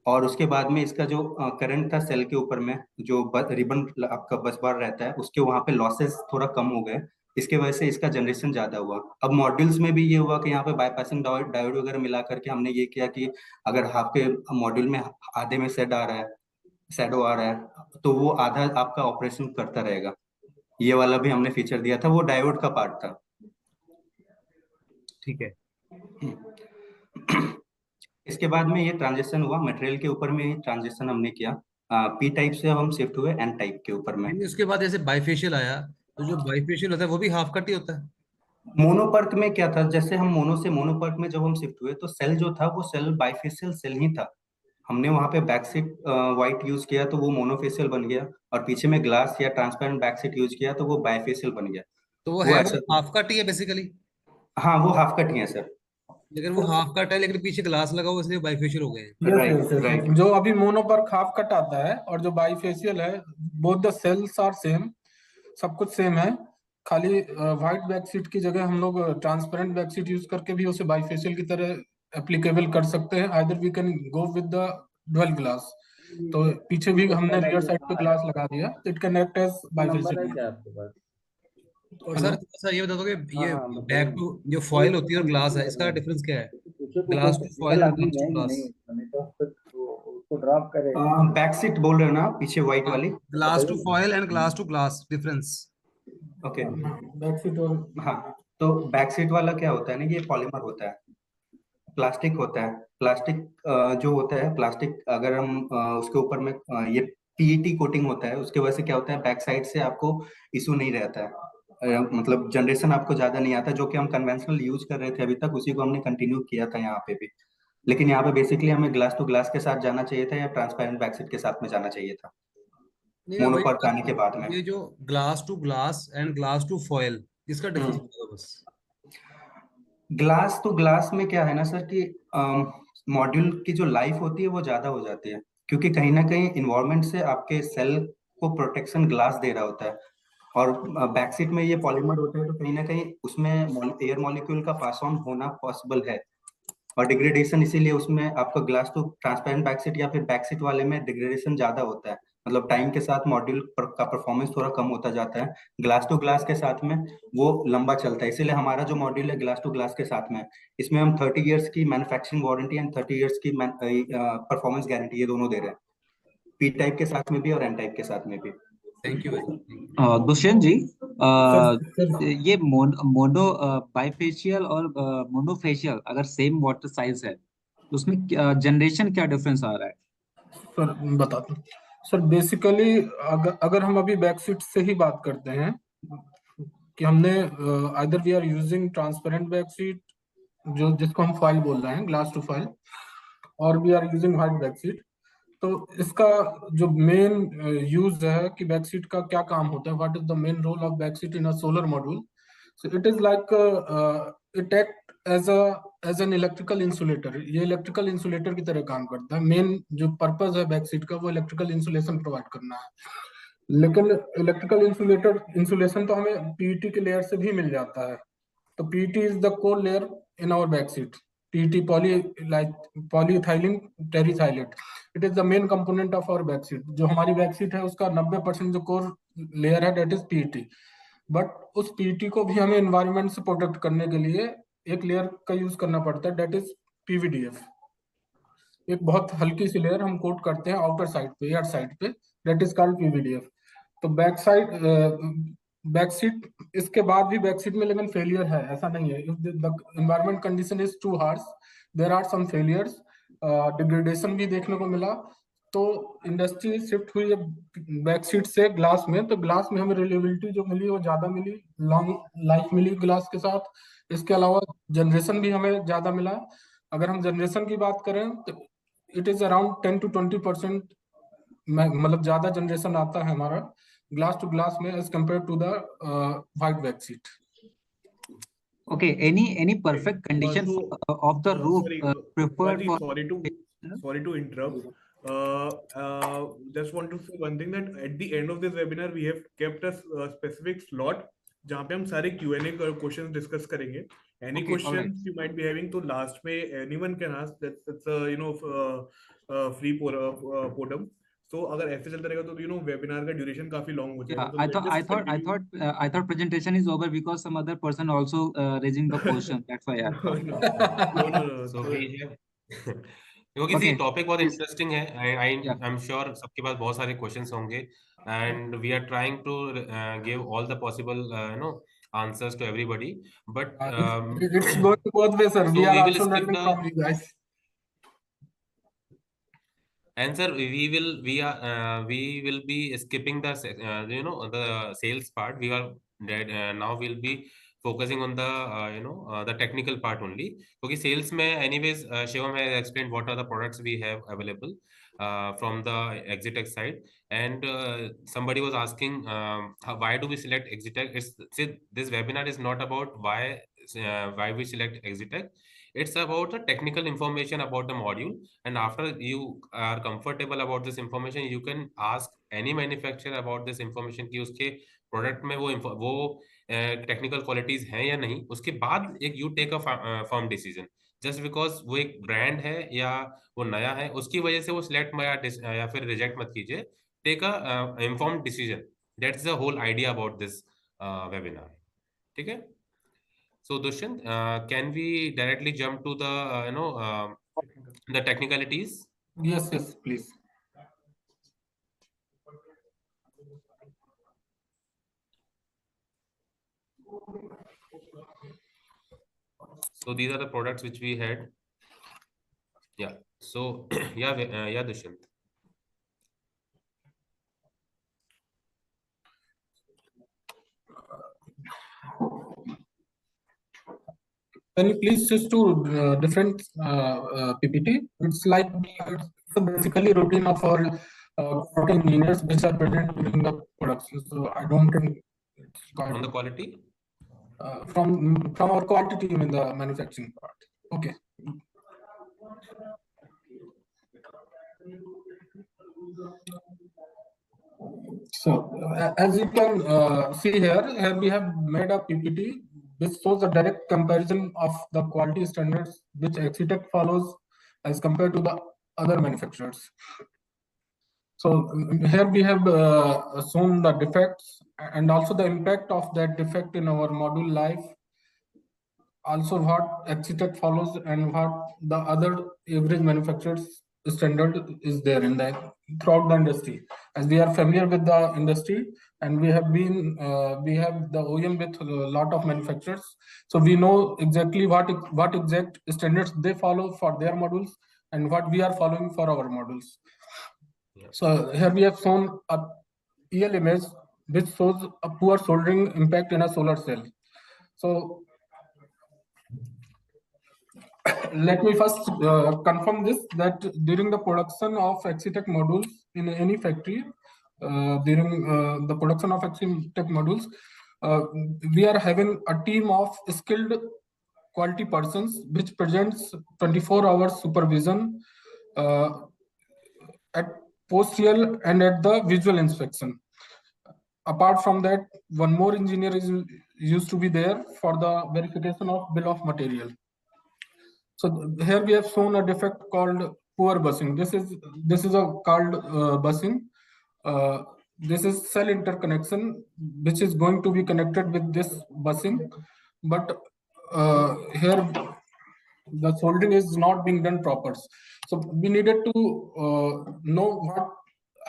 और उसके बाद में इसका जो करंट था सेल के ऊपर में, जो रिबन आपका बस बार रहता है, उसके वहां पे लॉसेस थोड़ा कम हो गए, इसके वजह से इसका जनरेशन ज्यादा हुआ। अब मॉड्यूल्स में भी ये हुआ कि यहाँ पे बाईपासिंग डायोड वगैरह मिला करके हमने ये किया कि अगर आपके मॉड्यूल में आधे में शेडो आ रहा है, तो वो आधा आपका ऑपरेशन करता रहेगा। ये वाला भी हमने फीचर दिया था, वो डायोड का पार्ट था। ठीक है। इसके बाद में ये ट्रांजिशन हुआ, मटेरियल के ऊपर में ही ट्रांजिशन हमने किया। पी टाइप से हम शिफ्ट हुए एन टाइप के ऊपर में। उसके बाद जैसे बाइफेशियल आया, तो जो बाइफेशियल होता है वो भी हाफ कट ही होता है। मोनोपर्क में क्या था, जैसे हम मोनो से मोनोपर्क में जब हम शिफ्ट हुए तो सेल जो था वो सेल बाइफेशियल सेल ही था। हमने वहां पे बैकसीट व्हाइट यूज किया तो वो मोनोफेशियल बन गया, और पीछे में ग्लास या ट्रांसपेरेंट बैकसीट यूज किया तो वो बाइफेशियल बन गया। तो वो वो है, ऐसा वो हाफ कट ही है बेसिकली। हाँ, वो हाफ कट ही है सर। लेकिन वो हाफ कट है, लेकिन पीछे ग्लास लगा हुआ, इसलिए बाइफेशियल हो गए हैं। Yes right yes yes, right. जो अभी मोनोपर्क हाफ कट आता है और जो बाईफेशियल है, both the cells are same, सब कुछ सेम है। खाली व्हाइट बैकसीट की जगह हम लोग ट्रांसपेरेंट बैकसीट यूज करके भी उसे बाईफेशियल की तरह एप्लीकेबल कर सकते हैं। Either we can go with the dual glass. तो पीछे भी हमने रियर साइड पे ग्लास लगा दिया, तो it can act as number है बाईफेशियल। क्या आपके पास? और सर ये बता दो कि ये हाँ बैक बताइए। टू जो फॉयल होती है और ग्लास है, इसका डिफरेंस क्या है? पूछो कुछ glass to foil technical and आदमी ग्लास है टू ही ग्लास। नहीं उसमें, तो फिर उसको ड्रॉप करे। बैकसीट बोल रहे हो ना, पीछे व्हाइट वाली? Glass to foil and glass to glass difference. Okay. Backsheet और हाँ, तो बैकसीट वाला क्या होता है ना, ये पॉलीमर होता है, प्लास्टिक होता है। प्लास्टिक जो होता है प्लास्टिक, अगर हम उसके ऊपर में ये पीईटी कोटिंग होता है, उसके वजह से क्या होता है, बैक साइड से आपको इशू नहीं रहता है। मतलब जनरेशन आपको ज्यादा नहीं आता, जो कि हम कन्वेंशनल यूज कर रहे थे अभी तक, उसी को हमने कंटिन्यू किया था यहाँ पे भी। लेकिन यहाँ पे बेसिकली हमें ग्लास टू ग्लास के साथ जाना चाहिए था, या ट्रांसपेरेंट बैकसीट के साथ में जाना चाहिए था नहीं, मैं वही मोनोपर्क बात आने के कर, बाद में। ये जो glass to glass and glass to foil, इसका डिफरेंस बताओ बस। ग्लास टू ग्लास में क्या है ना सर कि मॉड्यूल की जो लाइफ होती है वो ज्यादा हो जाती है, क्योंकि कहीं ना कहीं इन्वायरमेंट से आपके सेल को प्रोटेक्शन ग्लास दे रहा होता है। और बैकसीट में ये पॉलीमर होता है, तो कहीं ना कहीं उसमें एयर मॉलिक्यूल का पास ऑन होना पॉसिबल है, और डिग्रेडेशन इसीलिए उसमें आपका ग्लास टू ट्रांसपेरेंट बैकसीट या फिर बैकसीट वाले में डिग्रेडेशन ज्यादा होता है। मतलब टाइम के साथ मॉड्यूल का परफॉर्मेंस थोड़ा कम होता जाता है। ग्लास टू ग्लास के साथ में वो लंबा चलता है, इसीलिए हमारा जो मॉड्यूल है ग्लास टू ग्लास के साथ में है, इसमें हम 30 इयर्स की मैन्युफैक्चरिंग वारंटी एंड 30 इयर्स की परफॉर्मेंस गारंटी, ये दोनों दे रहे हैं, पी टाइप के साथ में भी और एन टाइप के साथ में भी। Thank you. Dushyant ji, sir ये मोनो बाइफेशियल और मोनोफेशियल अगर सेम वाटर साइज है तो उसमें जनरेशन क्या डिफरेंस आ रहा है? सर बताता हूँ। सर बेसिकली अगर हम अभी बैकसीट से ही बात करते हैं कि हमने either we are using transparent backsheet, जो जिसको हम फाइल बोल रहे हैं, ग्लास टू फाइल, और we are using white backsheet. तो इसका जो मेन यूज है कि बैकसीट का क्या काम होता है, what is the main role of backsheet in a solar module. So it is like it act as an electrical insulator. ये इलेक्ट्रिकल इंसुलेटर की तरह काम करता है। मेन जो पर्पज है बैकसीट का वो इलेक्ट्रिकल इंसुलेशन प्रोवाइड करना है। लेकिन इलेक्ट्रिकल इंसुलेशन तो हमें पीईटी के लेयर से भी मिल जाता है। तो PET is the core layer in our backsheet. PET polyethylene terephthalate, it is the main component of our backsheet. जो हमारी बैकसीट है उसका 90% जो कोर लेयर है दैट इज पीईटी। बट उस पीईटी को भी हमें एनवायरनमेंट से प्रोटेक्ट करने के लिए एक लेयर का यूज करना पड़ता है, दैट इज पीवीडीएफ। एक बहुत हल्की सी लेयर हम कोट करते हैं आउटर साइड पे, एयर साइड पे, दैट इज कॉल्ड पीवीडीएफ। तो बैकसीट इसके बाद भी बैकसीट में लेकिन फेलियर है, ऐसा नहीं है। If the environment condition is too harsh, there are some failures, degradation भी देखने को मिला। तो इंडस्ट्री शिफ्ट हुई है बैकसीट से ग्लास में, तो ग्लास में हमें रिलायबिलिटी जो मिली वो ज्यादा मिली, लॉन्ग लाइफ मिली ग्लास के साथ। इसके अलावा जनरेशन भी हमें ज्यादा मिला। अगर हम जनरेशन की बात करें तो इट इज अराउंड 10 to 20% मतलब ज्यादा जनरेशन आता है हमारा ग्लास टू ग्लास में as compare to the white backsheet. Okay, any perfect condition of the roof preferred for? Sorry to interrupt. Just want to say one thing, that at the end of this webinar we have kept a specific slot जहाँ पे हम सारे Q&A questions discuss करेंगे. Any questions you might be having, तो last में anyone can ask. That's a free podium. So अगर ऐसे चलता रहेगा तो webinar का duration काफी long हो जाएगा. Yeah, I thought presentation is over because some other person also raising the question. That's why I No. So क्योंकि सी टॉपिक बहुत इंटरेस्टिंग है। आई एम श्योर सबके पास बहुत सारे क्वेश्चंस होंगे and we are trying to give all the possible answers to everybody, but it's going both ways, sir. so We are we will also skip learning the from you guys. And sir, we will be skipping the the sales part. We are now we'll be focusing on the the technical part only. Okay, sales mein anyways, Shivam has explained what are the products we have available from the Exitech side, and somebody was asking why do we select Exitech? This webinar is not about why we select Exitech. It's about the technical information about the module, and after you are comfortable about this information, you can ask any manufacturer about this information कि उसके प्रोडक्ट में वो टेक्निकल क्वालिटीज हैं या नहीं. उसके बाद एक you take a firm decision. Just because वो एक ब्रांड है या वो नया है उसकी वजह से वो सिलेक्ट या फिर रिजेक्ट मत कीजिए. Take a informed decision. That's the whole idea about this webinar. ठीक है. So Dushyant, can we directly jump to the the technicalities? Yes, please. So these are the products which we had. Yeah. So yeah, Dushyant. Can you please switch to different PPT? It's like it's basically routine of our product engineers which are present during the production. So I don't think it's quite on the quality from our quality team in the manufacturing part. Okay. So as you can see here we have made a PPT. This shows a direct comparison of the quality standards which Exitech follows as compared to the other manufacturers. So here we have shown the defects and also the impact of that defect in our module life. Also what Exitech follows and what the other average manufacturers standard is there in the throughout the industry. As we are familiar with the industry and we have the OEM with a lot of manufacturers, so we know exactly what exact standards they follow for their modules and what we are following for our modules. So here we have shown a EL image which shows a poor soldering impact in a solar cell. So let me first confirm this, that during the production of Exitech modules in any factory, during the production of Exitech modules, we are having a team of skilled quality persons which presents 24 hours supervision at post-sale and at the visual inspection. Apart from that, one more engineer is used to be there for the verification of bill of material. So here we have shown a defect called poor busing. This is a called busing. This is cell interconnection which is going to be connected with this busing, but here the soldering is not being done proper. So we needed to know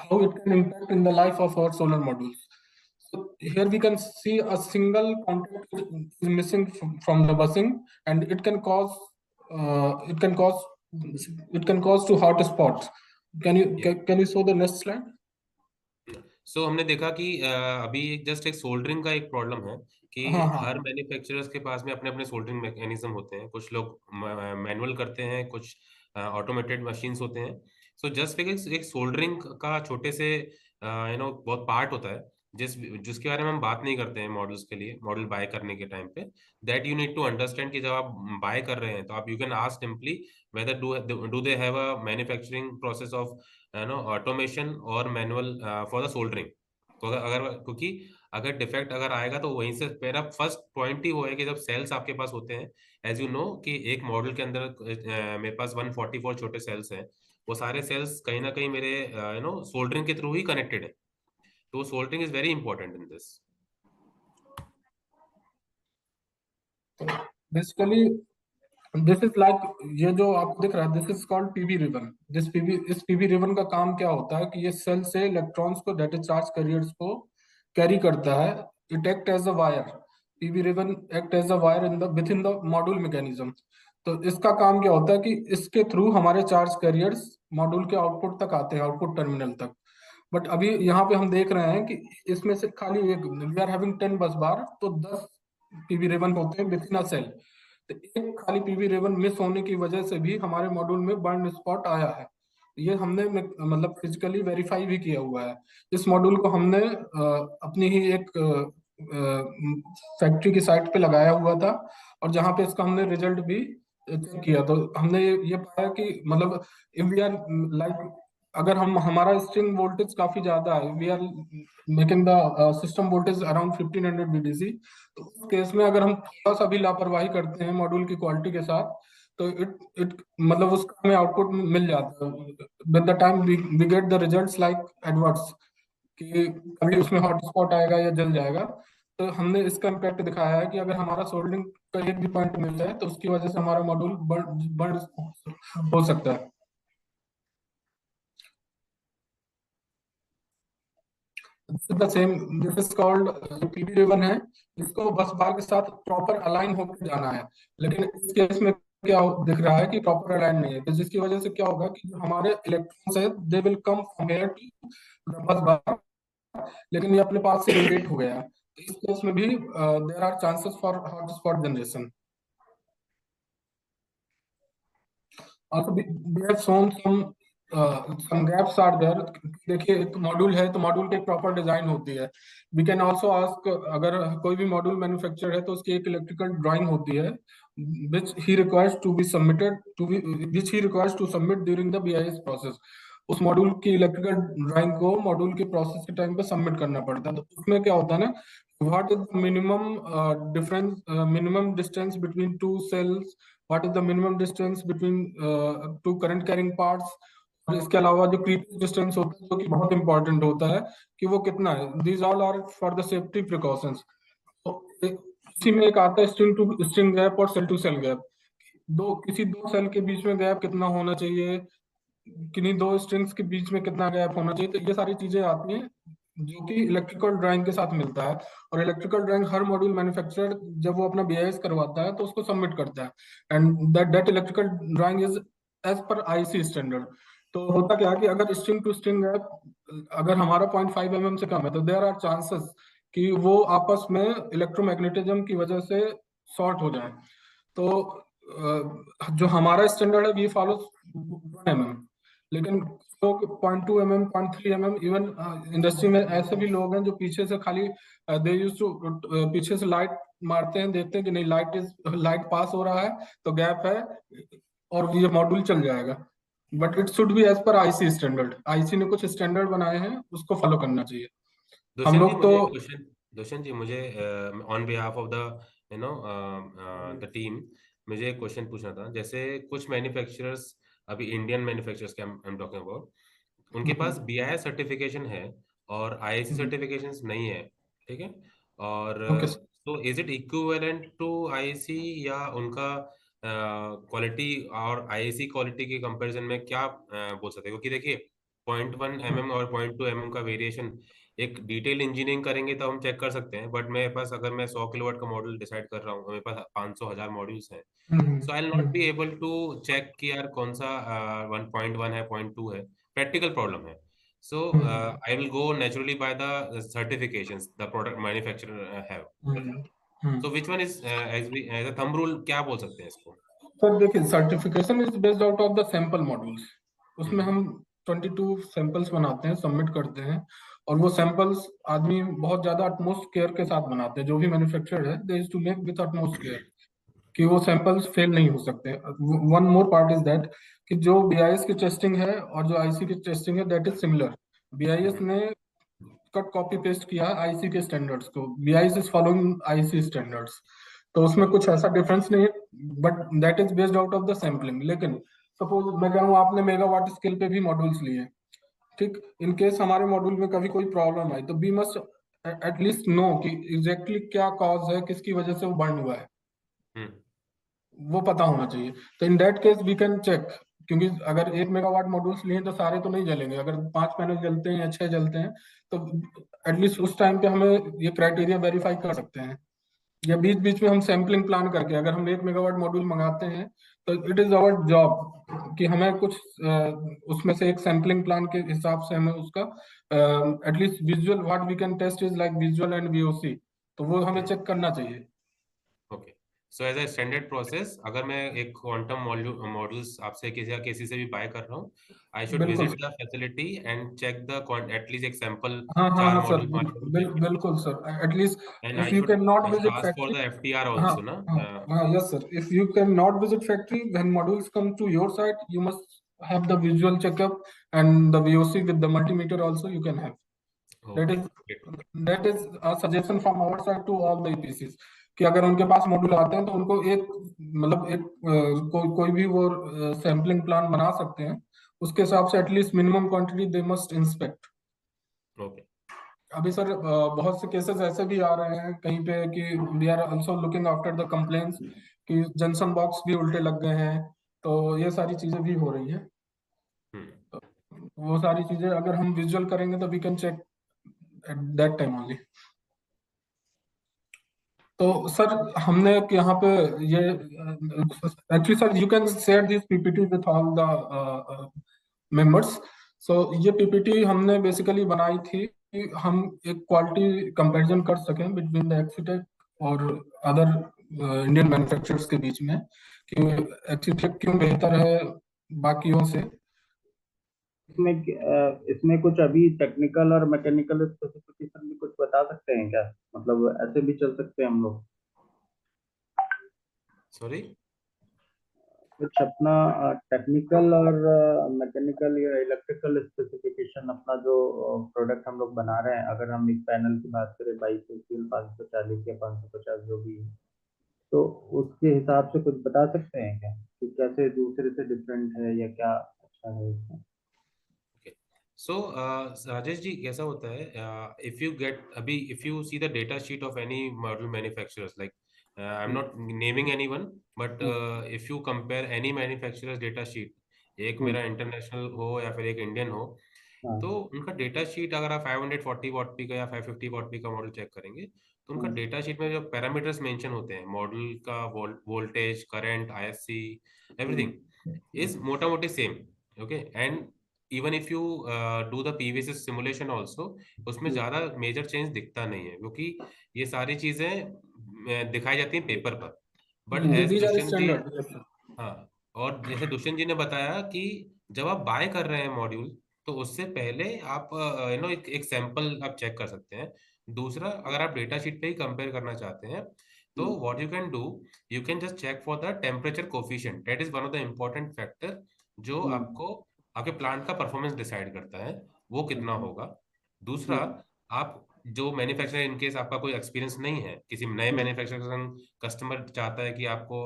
how it can impact in the life of our solar modules. So here we can see a single contact is missing from the busing, and it can cause to hot spots. Can you show the next slide? So हमने देखा कि अभी जस्ट एक सोल्डरिंग का एक प्रॉब्लम है कि हर मैन्युफैक्चरर्स के पास में अपने अपने सोल्डरिंग मैकेनिज्म होते हैं. कुछ लोग मैनुअल करते हैं, कुछ ऑटोमेटेड मशीन्स होते हैं. सो जस्ट एक सोल्डरिंग का छोटे से बहुत पार्ट होता है जिसके बारे में हम बात नहीं करते हैं मॉडल्स के लिए, मॉडल बाय करने के टाइम पे. That you need to understand कि जब आप बाय कर रहे हैं तो आप you can ask simply whether do they have a manufacturing process of automation और मैनुअल फॉर द सोल्डरिंग. क्योंकि अगर डिफेक्ट अगर आएगा तो वहीं से मेरा फर्स्ट पॉइंट ही वो है कि जब सेल्स आपके पास होते हैं, एज यू नो कि एक मॉडल के अंदर मेरे पास 144 छोटे सेल्स हैं. वो सारे सेल्स कहीं ना कहीं मेरे सोल्डरिंग के थ्रू ही कनेक्टेड है. तो soldering is very important in this. Basically this is like, ये जो आपको दिख रहा है, this is called PV ribbon. इस पीवी रिबन का काम क्या होता है कि ये सेल से इलेक्ट्रॉन्स को, दैट इज चार्ज कैरियर्स को कैरी करता है। It act as a wire, PV ribbon act as a wire in the with in the module mechanism. तो इसका काम क्या होता है कि इसके थ्रू हमारे चार्ज कैरियर्स मॉड्यूल के आउटपुट तक आते हैं, आउटपुट टर्मिनल तक। बट अभी यहाँ पे हम देख रहे हैं कि इसमें से खाली एक, वी आर हैविंग 10 बस बार, तो 10 पीवी रिबन होते हैं विद इन अ सेल। तो एक खाली पीवी रिबन मिस होने की वजह से भी हमारे मॉड्यूल में बर्न स्पॉट आया है। ये हमने मतलब फिजिकली वेरीफाई भी किया हुआ है। इस मॉड्यूल को हमने अपनी ही एक फैक्ट्री की साइट पे लगाया हुआ था, और जहाँ पे इसका हमने रिजल्ट भी चेक किया, तो हमने ये पाया कि मतलब इफ वी आर लाइक, अगर हम, हमारा स्ट्रिंग वोल्टेज काफी ज्यादा है, we are making the system voltage around 1500 VDC, तो उस केस में अगर हम थोड़ा सा भी लापरवाही करते हैं मॉड्यूल की क्वालिटी के साथ, तो इट मतलब उसका हमें आउटपुट मिल जाता है with the time, we get the results like Edwards, कि कभी उसमें हॉटस्पॉट आएगा या जल जाएगा। तो हमने इसका इम्पैक्ट दिखाया है कि अगर हमारा सोल्डरिंग का एक भी पॉइंट मिल जाए तो उसकी वजह से हमारा मॉड्यूल बर्न हो सकता है। The same, this is called PV ribbon है। इसको बस बार के साथ प्रॉपर अलाइन होकर जाना है, लेकिन इस केस में क्या दिख रहा है कि प्रॉपर अलाइन नहीं है, तो जिसकी वजह से क्या होगा कि जो हमारे इलेक्ट्रॉन्स है they will come from here to the bus bar, लेकिन ये अपने पास से रेडिएट हो गया। तो इस केस में भी there are chances for hotspot generation. Also we have shown some gaps are there। देखिए, एक मॉड्यूल है तो मॉड्यूल की एक प्रॉपर डिजाइन होती है। वी कैन आल्सो आस्क, अगर कोई भी मॉड्यूल मैन्युफैक्चर है तो उसकी एक इलेक्ट्रिकल ड्राइंग होती है which he requires to be submitted to be which he requires to submit during the BIS process। उस मॉड्यूल की इलेक्ट्रिकल ड्राइंग को मॉड्यूल के प्रोसेस के टाइम पे सबमिट करना पड़ता है। तो उसमें क्या होता है ना, what is minimum difference, minimum distance between two cells, what is the minimum distance between two current carrying parts, और इसके अलावा जो क्रीपिंग डिस्टेंस होता है जो कि बहुत इंपॉर्टेंट होता है कि वो कितना है। These all are for the safety precautions. तो इसी में एक आता है स्ट्रिंग टू स्ट्रिंग गैप और सेल टू सेल गैप। किसी दो सेल के बीच में गैप कितना होना चाहिए, किन्हीं दो स्ट्रिंग्स के बीच में कितना गैप होना चाहिए, तो ये सारी चीजें आती हैं जो कि इलेक्ट्रिकल ड्राइंग के साथ मिलता है। और इलेक्ट्रिकल ड्राइंग हर मॉड्यूल मैन्युफैक्चरर जब वो अपना BIS करवाता है तो उसको सबमिट करता है, and that electrical drawing is as per IC standard. तो होता क्या है कि अगर स्ट्रिंग टू स्ट्रिंग गैप अगर हमारा 0.5 mm से कम है, तो देयर आर चांसेस कि वो आपस में इलेक्ट्रोमैग्नेटिज्म की वजह से शॉर्ट हो जाए। तो जो हमारा स्टैंडर्ड है वी फॉलो 1 mm, लेकिन लोग 0.2 mm 0.3 mm, इवन इंडस्ट्री में ऐसे भी लोग हैं जो पीछे से खाली दे यूज टू पीछे से लाइट मारते हैं, देखते हैं कि नहीं लाइट पास हो रहा है तो गैप है और ये मॉड्यूल चल जाएगा। But it should be as per IC standard. IC ने कुछ स्टैंडर्ड बनाए हैं, उसको फॉलो करना चाहिए। हम लोग तो दुष्यंत जी, मुझे on behalf of the the team मुझे एक क्वेश्चन पूछना था। जैसे कुछ मैन्युफैक्चरर्स, अभी इंडियन मैन्युफैक्चरर्स के आई एम टॉकिंग अबाउट, उनके पास BIS सर्टिफिकेशन है और IIC सर्टिफिकेशन नहीं है, ठीक है? और तो is it equivalent to IIC, या उनका क्वालिटी और IIC क्वालिटी के कंपैरिजन में क्या बोल सकते हैं? क्योंकि देखिए 0.1 mm और 0.2 mm का वेरिएशन एक डिटेल इंजीनियरिंग करेंगे तो हम चेक कर सकते हैं, बट मेरे पास अगर मैं 100 किलोवाट का मॉड्यूल डिसाइड कर रहा हूँ, मेरे पास 500,000 मॉड्यूल्स हैं, so I will not be able to check कि यार कौन सा 1.1 है 0.2 है, प्रैक्टिकल प्रॉब्लम है। So I will go naturally by the certifications the product manufacturer have. So which one is as a thumb rule, क्या बोल सकते हैं इसको? सर देखिए, certification is based out of the sample modules. उसमें हम 22 सैंपल्स बनाते हैं, सबमिट करते हैं, और वो सैंपल्स आदमी बहुत ज्यादा अटमोस्ट केयर के साथ बनाते हैं। जो भी मैन्युफैक्चरर है they is to make with utmost care कि वो सैंपल्स फेल नहीं हो सकते। One more part is that कि जो BIS की टेस्टिंग है और जो IC की टेस्टिंग है दैट इज सिमिलर। BIS ने कट कॉपी पेस्ट किया है IC के स्टैंडर्ड्स को, BIS is following IC standards, तो उसमें कुछ ऐसा डिफरेंस नहीं है, but that is based out of the sampling. लेकिन सपोज मैं कहूँ आपने मेगावाट स्केल पे भी मॉड्यूल्स लिए, ठीक, इन केस हमारे मॉड्यूल में कभी कोई प्रॉब्लम आई तो वी मस्ट एटलीस्ट नो कि एग्जैक्टली क्या कॉज है, किसकी वजह से वो बर्न हुआ है। वो पता होना चाहिए। तो in that case we can check, क्योंकि अगर 1 मेगावाट मॉड्यूल्स लिए तो सारे तो नहीं जलेंगे, अगर 5 पैनल जलते हैं या 6 जलते हैं तो एटलीस्ट उस टाइम पे हमें ये क्राइटेरिया वेरीफाई कर सकते हैं। या बीच बीच में हम सैम्पलिंग प्लान करके, अगर हम 1 मेगावाट मॉड्यूल मंगाते हैं तो इट इज आवर जॉब कि हमें कुछ उसमें से एक सैम्पलिंग प्लान के हिसाब से हमें उसका at least visual what we can test is like visual and VOC, तो वो हमें चेक करना चाहिए। Okay, so as a standard process, अगर मैं एक क्वांटम मॉड्यूल्स आपसे किसी से भी बाय कर रहा हूँ, आई शुड बिल्कुल visit the facility and check the at least एक सैंपल हाँ हाँ 4 हाँ सर, मॉड्यूल 5 मॉड्यूल चेक करना बिल्कुल sir, at least and if you can not I should visit ask for factory. The FTR हाँ आल्सो ना। हाँ हाँ, yes sir, if you can not visit factory when modules come to your site you must have the visual checkup and the VOC with the multimeter also you can have. That okay, is a suggestion from our side to all the EPCs कि अगर उनके पास मॉड्यूल आते हैं तो उनको एक मतलब एक कोई भी वो सैम्पलिंग प्लान बना सकते हैं, उसके हिसाब से at least minimum quantity they must inspect. Okay, अभी सर बहुत से केसेस ऐसे भी आ रहे हैं कहीं पे कि we are also looking after the complaints कि जंक्शन बॉक्स भी उल्टे लग गए हैं, तो ये सारी चीजें भी हो रही हैं। तो वो सारी चीजें अगर हम विजुअल करेंगे तो we can check at that time only. तो सर हमने यहाँ पे ये actually sir you can share this PPT with all the members. So ये पीपीटी हमने बेसिकली बनाई थी कि हम एक क्वालिटी कंपैरिजन कर सकें बिटवीन द एक्सीटेक और अदर इंडियन मैन्युफैक्चरर्स के बीच में कि एक्सीटेक क्यों बेहतर है बाकियों से। इसमें कुछ अभी टेक्निकल और मैकेनिकल स्पेसिफिकेशन भी कुछ बता सकते हैं क्या? मतलब ऐसे भी चल सकते हैं हम लोग? सॉरी, कुछ अपना टेक्निकल और मैकेनिकल या इलेक्ट्रिकल स्पेसिफिकेशन अपना जो प्रोडक्ट हम लोग बना रहे हैं, अगर हम एक पैनल की बात करें 22 540 या 550 जो भी है, तो उसके हिसाब से कुछ बता सकते हैं क्या कि कैसे दूसरे से डिफरेंट है या क्या अच्छा है इसमें? सो राजेश जी, कैसा होता है, if you see the data sheet of any model manufacturers, like I am not naming anyone, but if you compare any manufacturers data sheet, एक मेरा इंटरनेशनल हो या फिर एक इंडियन हो, तो उनका डेटा शीट अगर आप 540 वॉट पी का या 550 वॉट पी का मॉडल चेक करेंगे तो उनका डेटा शीट में जो पैरामीटर्स मेंशन होते हैं, मॉडल का voltage, current, ISC, everything is मोटा मोटी same. Okay, and even if you do the PVC simulation also, उसमें ज्यादा मेजर चेंज दिखता नहीं है, क्योंकि ये सारी चीजें दिखाई जाती हैं पेपर पर। But as these are Dushyant ji, standard, yes sir. हाँ, और जैसे दुष्यंत जी ने बताया कि जब आप बाय कर रहे हैं मॉड्यूल, तो उससे पहले आप एक सैंपल आप चेक कर सकते हैं। दूसरा, अगर आप डेटा शीट पे ही कंपेयर करना चाहते हैं तो what you can do, you can just check for the temperature coefficient, that is one of the important factor जो आपको आपके प्लांट का परफॉर्मेंस डिसाइड करता है, वो कितना होगा। दूसरा, आप जो मैन्युफैक्चरर, इनकेस आपका कोई एक्सपीरियंस नहीं है, किसी नए मैन्युफैक्चरर के संग कस्टमर चाहता है कि आपको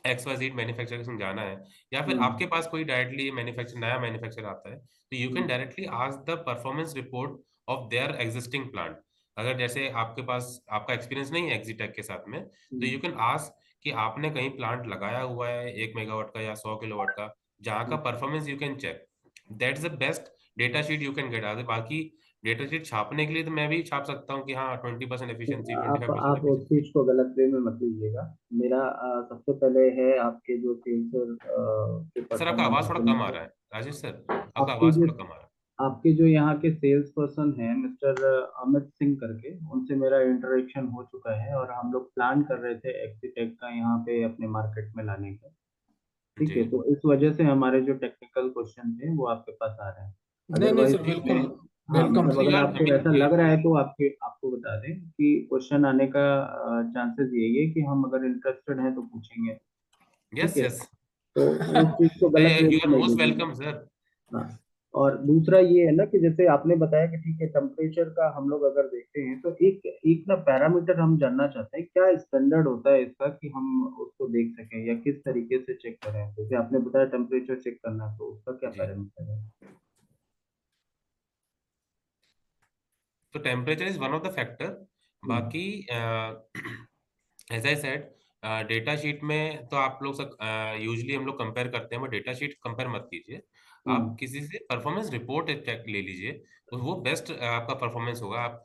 XYZ मैन्युफैक्चरर के संग जाना है, या फिर आपके पास कोई डायरेक्टली नया मैन्युफैक्चरर आता है, तो you can directly ask the performance report of their existing plant. अगर जैसे आपके पास आपका एक्सपीरियंस नहीं है एक्जीटेक के साथ में, तो यू कैन आस्क कि आपने कहीं प्लांट लगाया हुआ है 1 मेगावाट का या 100 किलोवाट का, जहाँ का performance you can check, that's the best data sheet you can get. बाकी डेटा शीट छापने के लिए तो मैं भी छाप सकता हूँ कि हाँ 20% एफिशिएंसी, आप 25% उस एफिशिएंसी। चीज को गलत वे में मत लीजिएगा। मेरा सबसे पहले है आपके जो सेल्स के सर आपका परफॉर्मेंस आवाज थोड़ा कम आ रहा है, राजेश सर आपका आपके आवाज जो थोड़ा कम आ रहा है। आपके जो यहाँ के सेल्स पर्सन हैं मिस्टर अमित सिंह करके, उनसे मेरा इंटरेक्शन हो चुका है और हम लोग प्लान कर रहे थे एक्सीटेक का यहाँ पे अपने मार्केट में लाने का। ठीक है, जी, तो इस वजह से हमारे जो टेक्निकल क्वेश्चन थे वो आपके पास आ रहे हैं। नहीं नहीं अदरवाइज सर, बिल्कुल हाँ, वेलकम मतलब सर। अगर यार आई आपको मीन वैसा लग रहा है तो आपको बता दें कि क्वेश्चन आने का चांसेस यही है कि हम अगर इंटरेस्टेड हैं तो पूछेंगे। ठीक यस है, यस, तो उस चीज को गलत वे यू में आर नहीं मोस्ट लीजिएगा। Welcome sir. हाँ, और दूसरा ये है ना कि जैसे आपने बताया कि ठीक है टेम्परेचर का हम लोग अगर देखते हैं तो एक एक ना पैरामीटर हम जानना चाहते हैं, क्या स्टैंडर्ड होता है इसका कि हम उसको देख सकें या किस तरीके से चेक करें? जैसे आपने बताया टेम्परेचर चेक करना, तो उसका क्या जी, पैरामीटर है? तो temperature is one of the factor. Hmm, बाकी as I said, data sheet में तो आप लोग यूजली हम लोग कंपेयर करते हैं, बट डेटा शीट कंपेयर मत कीजिए। आप किसी से परफॉर्मेंस रिपोर्ट चेक ले लीजिए, तो वो बेस्ट आपका परफॉर्मेंस होगा। आप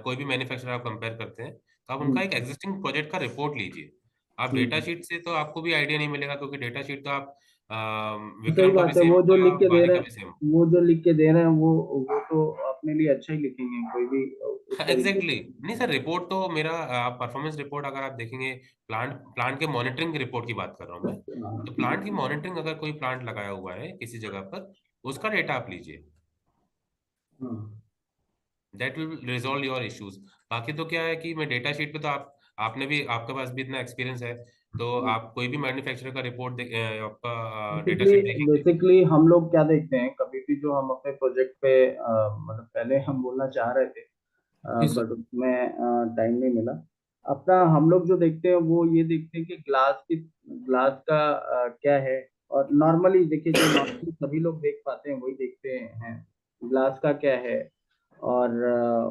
कोई भी मैन्युफैक्चरर आप कंपेयर करते हैं तो आप उनका एक एग्जिस्टिंग प्रोजेक्ट का रिपोर्ट लीजिए। आप डेटा शीट से तो आपको भी आइडिया नहीं मिलेगा, क्योंकि डेटा शीट तो आप सही विक्रम का भी बात है। सेम वो जो होगा, लिख के दे वानी रहे का हैं, भी सेम। वो जो लिख के दे रहे हैं वो तो अपने लिए अच्छा ही लिखेंगे, कोई भी उस तरीके एग्जैक्टली से। नहीं सर, रिपोर्ट तो मेरा परफॉर्मेंस रिपोर्ट अगर आप देखेंगे, प्लांट के मॉनिटरिंग रिपोर्ट की बात कर रहा हूँ मैं। तो प्लांट की मॉनिटरिंग, अगर कोई प्लांट लगाया हुआ है किसी जगह पर, उसका डेटा आप लीजिए, that will resolve your issues. बाकी तो क्या है कि मैं डेटा शीट पे तो आपने भी, आपके पास भी इतना एक्सपीरियंस है, तो आप कोई भी मैन्युफैक्चरर का रिपोर्ट आपका डेटा शीट देखेंगे। बेसिकली हम लोग क्या देखते हैं, कभी भी जो हम अपने प्रोजेक्ट पे मतलब पहले हम बोलना चाह रहे थे बट उसमें टाइम नहीं मिला अपना। हम लोग जो देखते हैं वो ये देखते हैं कि ग्लास का क्या है। और नॉर्मली देखिए, जो नॉर्मली सभी लोग देख पाते हैं वही देखते हैं, ग्लास का क्या है। और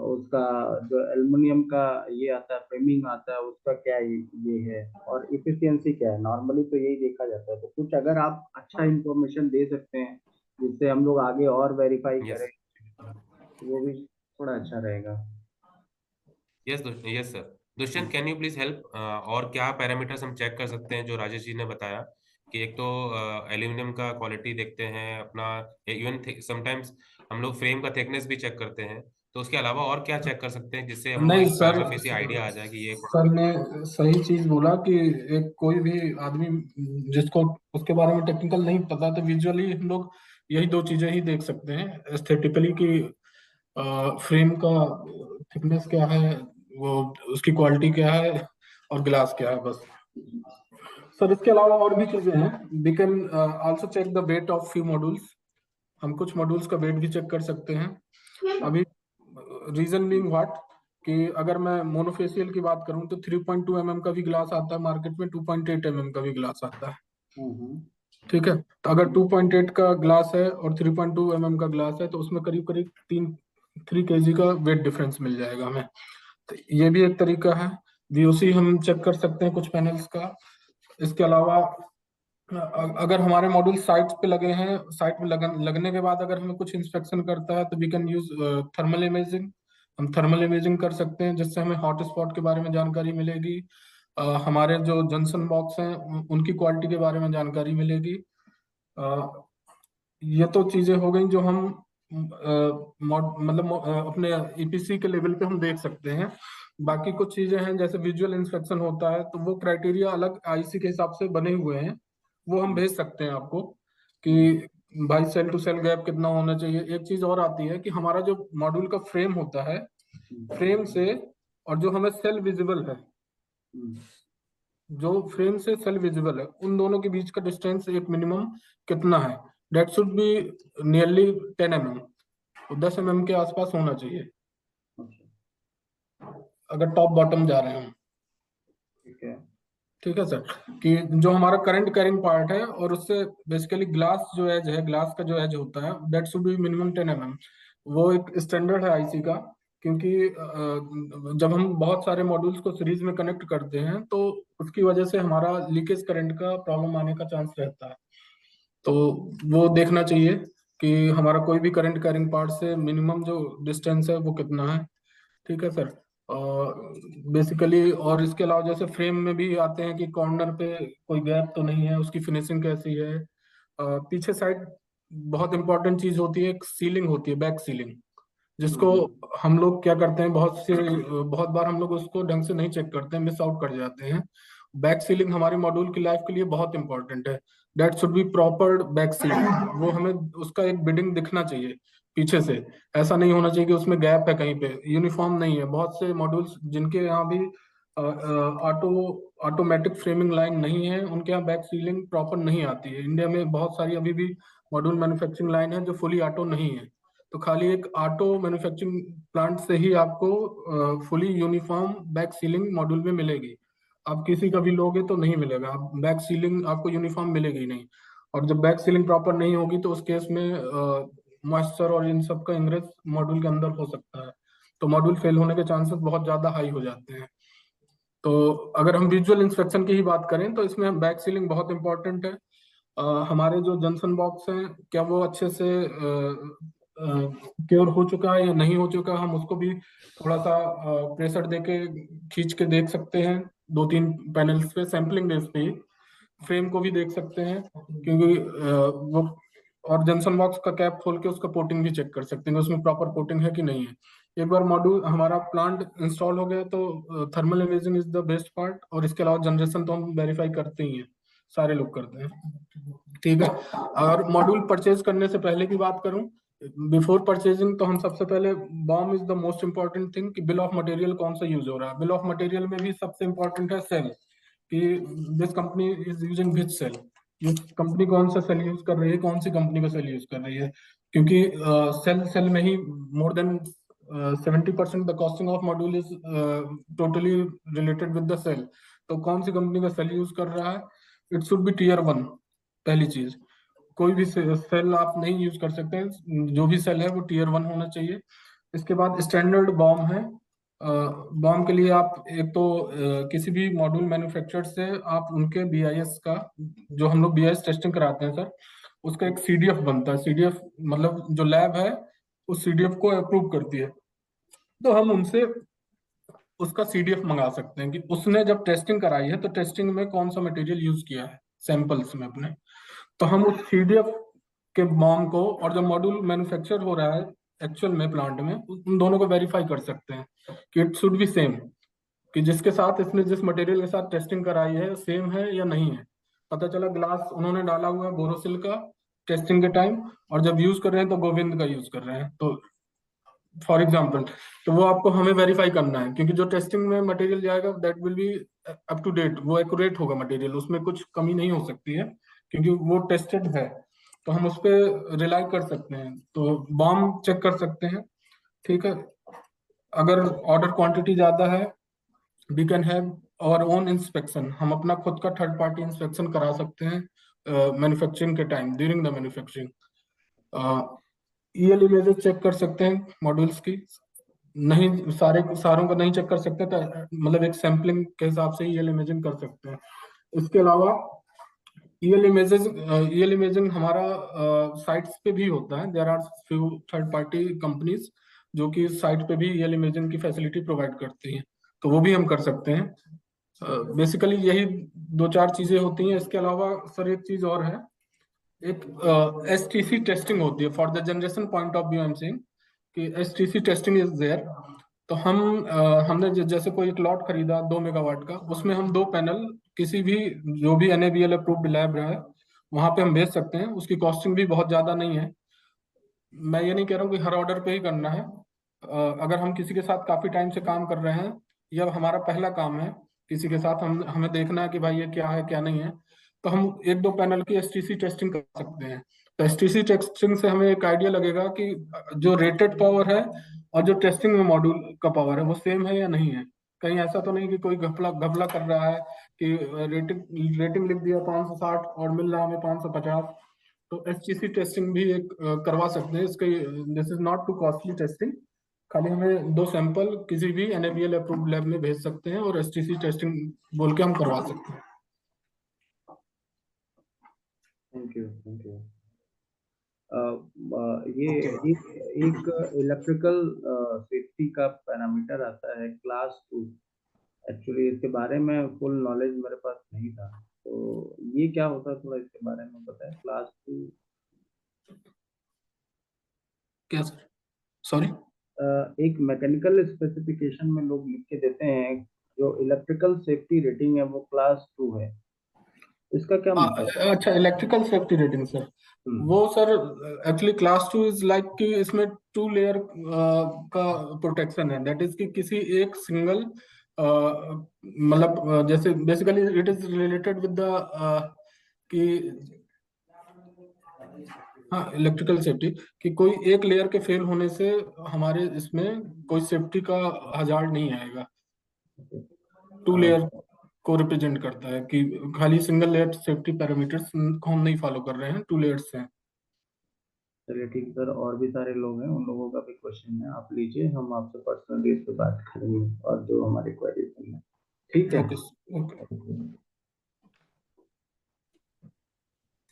उसका जो एल्युमिनियम का ये आता है, फ्रेमिंग आता है, उसका क्या ये है, और इफिशियंसी क्या है। नॉर्मली तो यही देखा जाता है। तो कुछ अगर आप अच्छा इंफॉर्मेशन दे सकते हैं जिससे हम लोग आगे और वेरीफाई यस करें, तो वो भी थोड़ा अच्छा रहेगा। Yes yes sir. Dushyant, can you please help, और क्या पैरामीटर्स हम चेक कर सकते हैं जो राजेश जी ने बताया, कि एक तो एल्यूमिनियम का क्वालिटी देखते हैं अपना, इवन समटाइम्स हम लोग फ्रेम का थिकनेस भी चेक करते हैं, तो उसके अलावा और क्या चेक कर सकते हैं जिससे हमको नहीं एक सर, प्राइमा फेसी आइडिया आ जाए कि ये सर ने सही चीज बोला कि एक कोई भी आदमी जिसको उसके बारे में टेक्निकल नहीं पता, तो विजुअली हम लोग यही दो चीजें ही देख सकते हैं एस्थेटिकली, कि फ्रेम का थिकनेस क्या है, वो उसकी क्वालिटी क्या है, और ग्लास क्या है, बस। सर इसके अलावा और भी चीजें हैं। We can also check the weight of few modules. हम कुछ मॉड्यूल्स का वेट भी चेक कर सकते हैं। अभी रीजन बीइंग व्हाट, कि अगर मैं मोनोफेशियल की बात करूं तो 3.2 mm का भी ग्लास आता है मार्केट में, 2.8 mm का भी ग्लास आता है। ठीक है, तो अगर 2.8 का ग्लास है और 3.2 mm का ग्लास है, तो उसमें करीब करीब 3 kg का वेट डिफरेंस मिल जाएगा हमें। तो ये भी एक तरीका है। VOC हम चेक कर सकते हैं कुछ पैनल्स का। इसके अलावा अगर हमारे मॉड्यूल साइट पे लगे हैं, साइट पे लगने के बाद अगर हमें कुछ इंस्पेक्शन करता है, तो we can use thermal imaging. हम थर्मल इमेजिंग कर सकते हैं, जिससे हमें हॉट स्पॉट के बारे में जानकारी मिलेगी। हमारे जो जंक्शन बॉक्स हैं उनकी क्वालिटी के बारे में जानकारी मिलेगी। ये तो चीजें हो गई जो हम मतलब अपने EPC के लेवल पे हम देख सकते हैं। बाकी कुछ चीजें हैं जैसे विजुअल इंस्पेक्शन होता है, तो वो क्राइटेरिया अलग IC के हिसाब से बने हुए हैं, वो हम भेज सकते हैं आपको, कि भाई सेल टू सेल गैप कितना होना चाहिए। एक चीज और आती है कि हमारा जो मॉड्यूल का फ्रेम होता है, फ्रेम से और जो हमें सेल विजिबल है, जो फ्रेम से सेल विजिबल है, उन दोनों के बीच का डिस्टेंस एक मिनिमम कितना है, that should be nearly 10 mm, तो 10 mm के आसपास होना चाहिए अगर टॉप बॉटम जा रहे हैं। ठीक है सर, कि जो हमारा करंट कैरिंग पार्ट है और उससे बेसिकली ग्लास जो एज है, ग्लास का जो एज होता है, that should be minimum 10 mm। वो एक स्टैंडर्ड है IC का, क्योंकि जब हम बहुत सारे मॉड्यूल्स को सीरीज में कनेक्ट करते हैं, तो उसकी वजह से हमारा लीकेज करंट का प्रॉब्लम आने का चांस रहता है। तो वो देखना चाहिए कि हमारा कोई भी करंट कैरिंग पार्ट से मिनिमम जो डिस्टेंस है वो कितना है। ठीक है सर, बेसिकली और इसके अलावा जैसे फ्रेम में भी आते हैं कि कॉर्नर पे कोई गैप तो नहीं है, उसकी फिनिशिंग कैसी है। पीछे साइड बहुत इंपॉर्टेंट चीज होती है, एक सीलिंग होती है, बैक सीलिंग, जिसको हम लोग क्या करते हैं, बहुत बार हम लोग उसको ढंग से नहीं चेक करते हैं, मिस आउट कर जाते हैं। बैक सीलिंग हमारे मॉड्यूल की लाइफ के लिए बहुत इंपॉर्टेंट है। That should be proper back ceiling. वो हमें उसका एक बिडिंग दिखना चाहिए पीछे से, ऐसा नहीं होना चाहिए कि उसमें गैप है कहीं पे, यूनिफॉर्म नहीं है। बहुत से मॉड्यूल्स जिनके यहाँ भी ऑटोमेटिक फ्रेमिंग लाइन नहीं है, उनके यहाँ बैक सीलिंग प्रॉपर नहीं आती है। इंडिया में बहुत सारी अभी भी मॉड्यूल मैन्युफैक्चरिंग लाइन है जो फुली ऑटो नहीं है। तो खाली एक ऑटो मैन्युफैक्चरिंग प्लांट से ही आपको fully uniform back ceiling module में मिलेगी। आप किसी का भी लोगे तो नहीं मिलेगा, आप बैक सीलिंग आपको यूनिफॉर्म मिलेगी नहीं। और जब बैक सीलिंग प्रॉपर नहीं होगी, तो उस केस में मॉइस्चर और इन सब का इंग्रेस मॉड्यूल के अंदर हो सकता है, तो मॉड्यूल फेल होने के चांसेस बहुत ज्यादा हाई हो जाते हैं। तो अगर हम विजुअल इंस्पेक्शन की ही बात करें तो इसमें बैक सीलिंग बहुत इंपॉर्टेंट है। हमारे जो जंक्शन बॉक्स हैं क्या वो अच्छे से क्योर हो चुका है या नहीं हो चुका, हम उसको भी थोड़ा सा प्रेशर देके खींच के देख सकते हैं 2-3 पैनल्स पे सैंपलिंग बेस पे ही। फ्रेम को भी देख सकते हैं क्योंकि वो, और जंक्शन बॉक्स का कैप खोल के उसका पोर्टिंग भी चेक कर सकते हैं उसमें प्रॉपर पोर्टिंग है कि नहीं है। एक बार मॉड्यूल हमारा प्लांट इंस्टॉल हो गया तो thermal imaging is the best part, और इसके अलावा जनरेशन तो हम वेरीफाई करते ही हैं, सारे लोग करते हैं। ठीक है, और मॉड्यूल परचेज करने से पहले की बात करूं, बिफोर परचेजिंग तो हम सबसे पहले BOM is the most important thing कि बिल ऑफ मटेरियल कौन सा यूज हो रहा है। बिल ऑफ मटेरियल में भी सबसे इंपॉर्टेंट है सेल, कि this company is using which cell, ये कंपनी कौन सा सेल यूज कर रही है, कौन सी कंपनी का सेल यूज कर रही है, क्योंकि सेल में ही more than 70% the costing of module is totally related with the cell. तो कौन सी कंपनी का सेल यूज कर रहा है, इट शुड बी टियर 1। पहली चीज, कोई भी सेल आप नहीं यूज कर सकते हैं, जो भी सेल है वो टियर 1 होना चाहिए। इसके बाद स्टैंडर्ड बॉम है। बॉम के लिए आप एक तो किसी भी मॉड्यूल मैन्युफैक्चरर से आप उनके बीआईएस का, जो हम लोग बीआईएस टेस्टिंग कराते हैं सर, उसका एक सीडीएफ बनता है। सीडीएफ मतलब जो लैब है उस सीडीएफ को अप्रूव करती है, तो हम उनसे उसका सीडीएफ मंगा सकते हैं कि उसने जब टेस्टिंग कराई है तो टेस्टिंग में कौन सा मटेरियल यूज किया है सैंपल्स में अपने। तो हम उस सीडीएफ के बॉम को, और जब मॉड्यूल मैन्युफैक्चर हो रहा है एक्चुअल में प्लांट में, उन दोनों को वेरीफाई कर सकते हैं कि इट शुड बी सेम, कि जिसके साथ इसने जिस मटेरियल के साथ टेस्टिंग कराई है सेम है या नहीं है। पता चला ग्लास उन्होंने डाला हुआ है बोरोसिल का टेस्टिंग के टाइम, और जब यूज कर रहे हैं तो गोविंद का यूज कर रहे हैं, तो फॉर एग्जाम्पल, तो वो आपको हमें वेरीफाई करना है, क्योंकि जो टेस्टिंग में मटेरियल जाएगा that will be up to date, वो एक्यूरेट होगा मटेरियल, उसमें कुछ कमी नहीं हो सकती है क्योंकि वो टेस्टेड है, तो हम उस पर रिलाई कर सकते हैं। तो बॉम चेक कर सकते हैं। ठीक है, अगर ऑर्डर क्वांटिटी ज्यादा है we can have our own inspection, हम अपना खुद का थर्ड पार्टी इंस्पेक्शन करा सकते हैं मैन्युफैक्चरिंग के time, during the manufacturing. EL images check कर सकते हैं मॉड्यूल्स की, नहीं सारों को नहीं चेक कर सकते, तो मतलब एक सैम्पलिंग के हिसाब से ईएल इमेजिंग कर सकते हैं। इसके अलावा ईएल इमेजिंग हमारा साइट्स पे भी होता है। There are few third party companies जो कि साइट पे भी ईएल इमेजिंग की फैसिलिटी प्रोवाइड करती हैं, तो वो भी हम कर सकते हैं। बेसिकली यही 2-4 चीजें होती हैं। इसके अलावा सर एक चीज और है, एक एसटीसी टेस्टिंग होती है for the generation point of view. I am saying कि एसटीसी टेस्टिंग इज देयर। तो हमने जैसे कोई एक लॉट खरीदा 2 मेगावाट का, उसमें हम 2 पैनल किसी भी जो भी एनएबीएल अप्रूव्ड लैब है वहां पे हम भेज सकते हैं। उसकी कॉस्टिंग भी बहुत ज्यादा नहीं है। मैं ये नहीं कह रहा हूँ कि हर ऑर्डर पे ही करना है। अगर हम किसी के साथ काफी टाइम से काम कर रहे हैं या हमारा पहला काम है किसी के साथ, हमें देखना है कि भाई ये क्या है क्या नहीं है, तो हम 1-2 पैनल की एसटीसी टेस्टिंग कर सकते हैं। तो एसटीसी टेस्टिंग से हमें एक आइडिया लगेगा कि जो रेटेड पावर है और जो टेस्टिंग में मॉड्यूल का पावर है वो सेम है या नहीं है। कहीं ऐसा तो नहीं कि कोई घपला घपला कर रहा है कि रेटिंग लिख दिया 560 और मिल रहा है हमें 550। तो एसटीसी टेस्टिंग भी एक करवा सकते हैं इसके। This is not to costly testing, खाली हमें 2 सैंपल किसी भी एनएबीएल अप्रूव्ड लैब में भेज सकते हैं और एसटीसी टेस्टिंग बोल के हम करवा सकते हैं। Thank you, thank you. ये एक इलेक्ट्रिकल सेफ्टी का पैरामीटर आता है क्लास 2। एक्चुअली इसके बारे में फुल नॉलेज मेरे पास नहीं था, तो ये क्या होता है, थोड़ा इसके बारे में बताएं। क्लास 2 क्या सर? सॉरी, एक मैकेनिकल स्पेसिफिकेशन में लोग लिख के देते हैं जो इलेक्ट्रिकल सेफ्टी रेटिंग है वो क्लास 2 है, इसका क्या मतलब है? अच्छा, इलेक्ट्रिकल सेफ्टी रेटिंग सर, वो sir actually class 2 is like कि इसमें 2 लेयर का प्रोटेक्शन है। दैट इज कि किसी एक सिंगल मतलब जैसे basically it is related with the कि हाँ इलेक्ट्रिकल सेफ्टी, कि कोई एक लेयर के फेल होने से हमारे इसमें कोई सेफ्टी का हजार्ड नहीं आएगा। 2 लेयर को रिप्रेजेंट करता है कि खाली सिंगल लेयर सेफ्टी पैरामीटर्स को हम नहीं फॉलो कर रहे हैं, 2 लेयर्स हैं। चलिए ठीक सर, और भी सारे लोग हैं, उन लोगों का भी क्वेश्चन है, आप लीजिए, हम आपसे पर्सनली इस पे बात करेंगे और जो हमारी क्वेरीज हैं। ठीक है। Okay.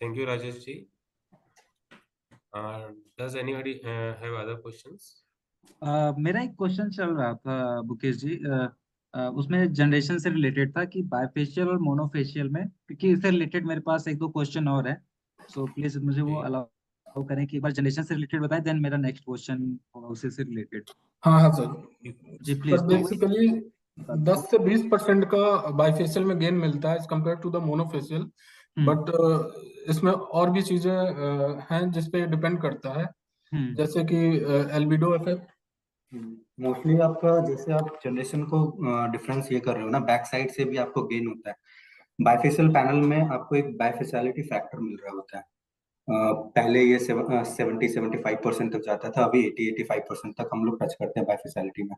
Thank you, Rajesh ji. Does anybody have other questions? मेरा एक क्वेश्चन चल रहा था मुकेश जी, उसमें जनरेशन से रिलेटेड था कि बायफेशियल और मोनोफेशियल में, क्योंकि इससे रिलेटेड मेरे पास एक दो क्वेश्चन और है, सो प्लीज मुझे वो अलाउ करें कि एक बार जनरेशन से रिलेटेड बताएं, देन मेरा नेक्स्ट क्वेश्चन होगा उसी से रिलेटेड। हाँ सर। जी प्लीज। सर बेसिकली 10 से 20% का बाइफेशियल में गेन मिलता है as compare to the monofacial, but इसमें और भी चीजें हैं जिसपे डिपेंड करता है, जैसे कि एल्बिडो इफेक्ट। मोस्टली आपका जैसे आप जनरेशन को डिफरेंस ये कर रहे हो ना, बैक साइड से भी आपको गेन होता है। बाइफेशियल पैनल में आपको एक बाइफेशियलिटी फैक्टर मिल रहा होता है। पहले ये 70-75% तक जाता था, अभी 80-85% तक हम लोग टच करते हैं बाइफेशियलिटी में।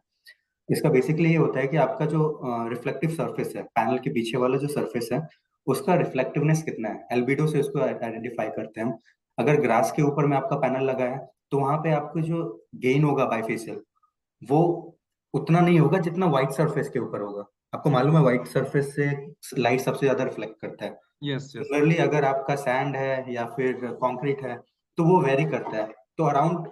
इसका बेसिकली ये होता है कि आपका जो रिफ्लेक्टिव सरफेस है, पैनल के पीछे वाला जो सरफेस है, उसका रिफ्लेक्टिवनेस कितना है, एल्बिडो से उसको आइडेंटिफाई करते हैं हम। अगर ग्रास के ऊपर में आपका पैनल लगा है तो वहां पे आपको जो गेन होगा बाइफेशियल, वो उतना नहीं होगा जितना व्हाइट सरफेस के ऊपर होगा। आपको मालूम है व्हाइट सरफेस से लाइट सबसे ज्यादा रिफ्लेक्ट करता है। सिमिलरली अगर आपका सैंड है या फिर कंक्रीट है तो वो वेरी करता है। तो अराउंड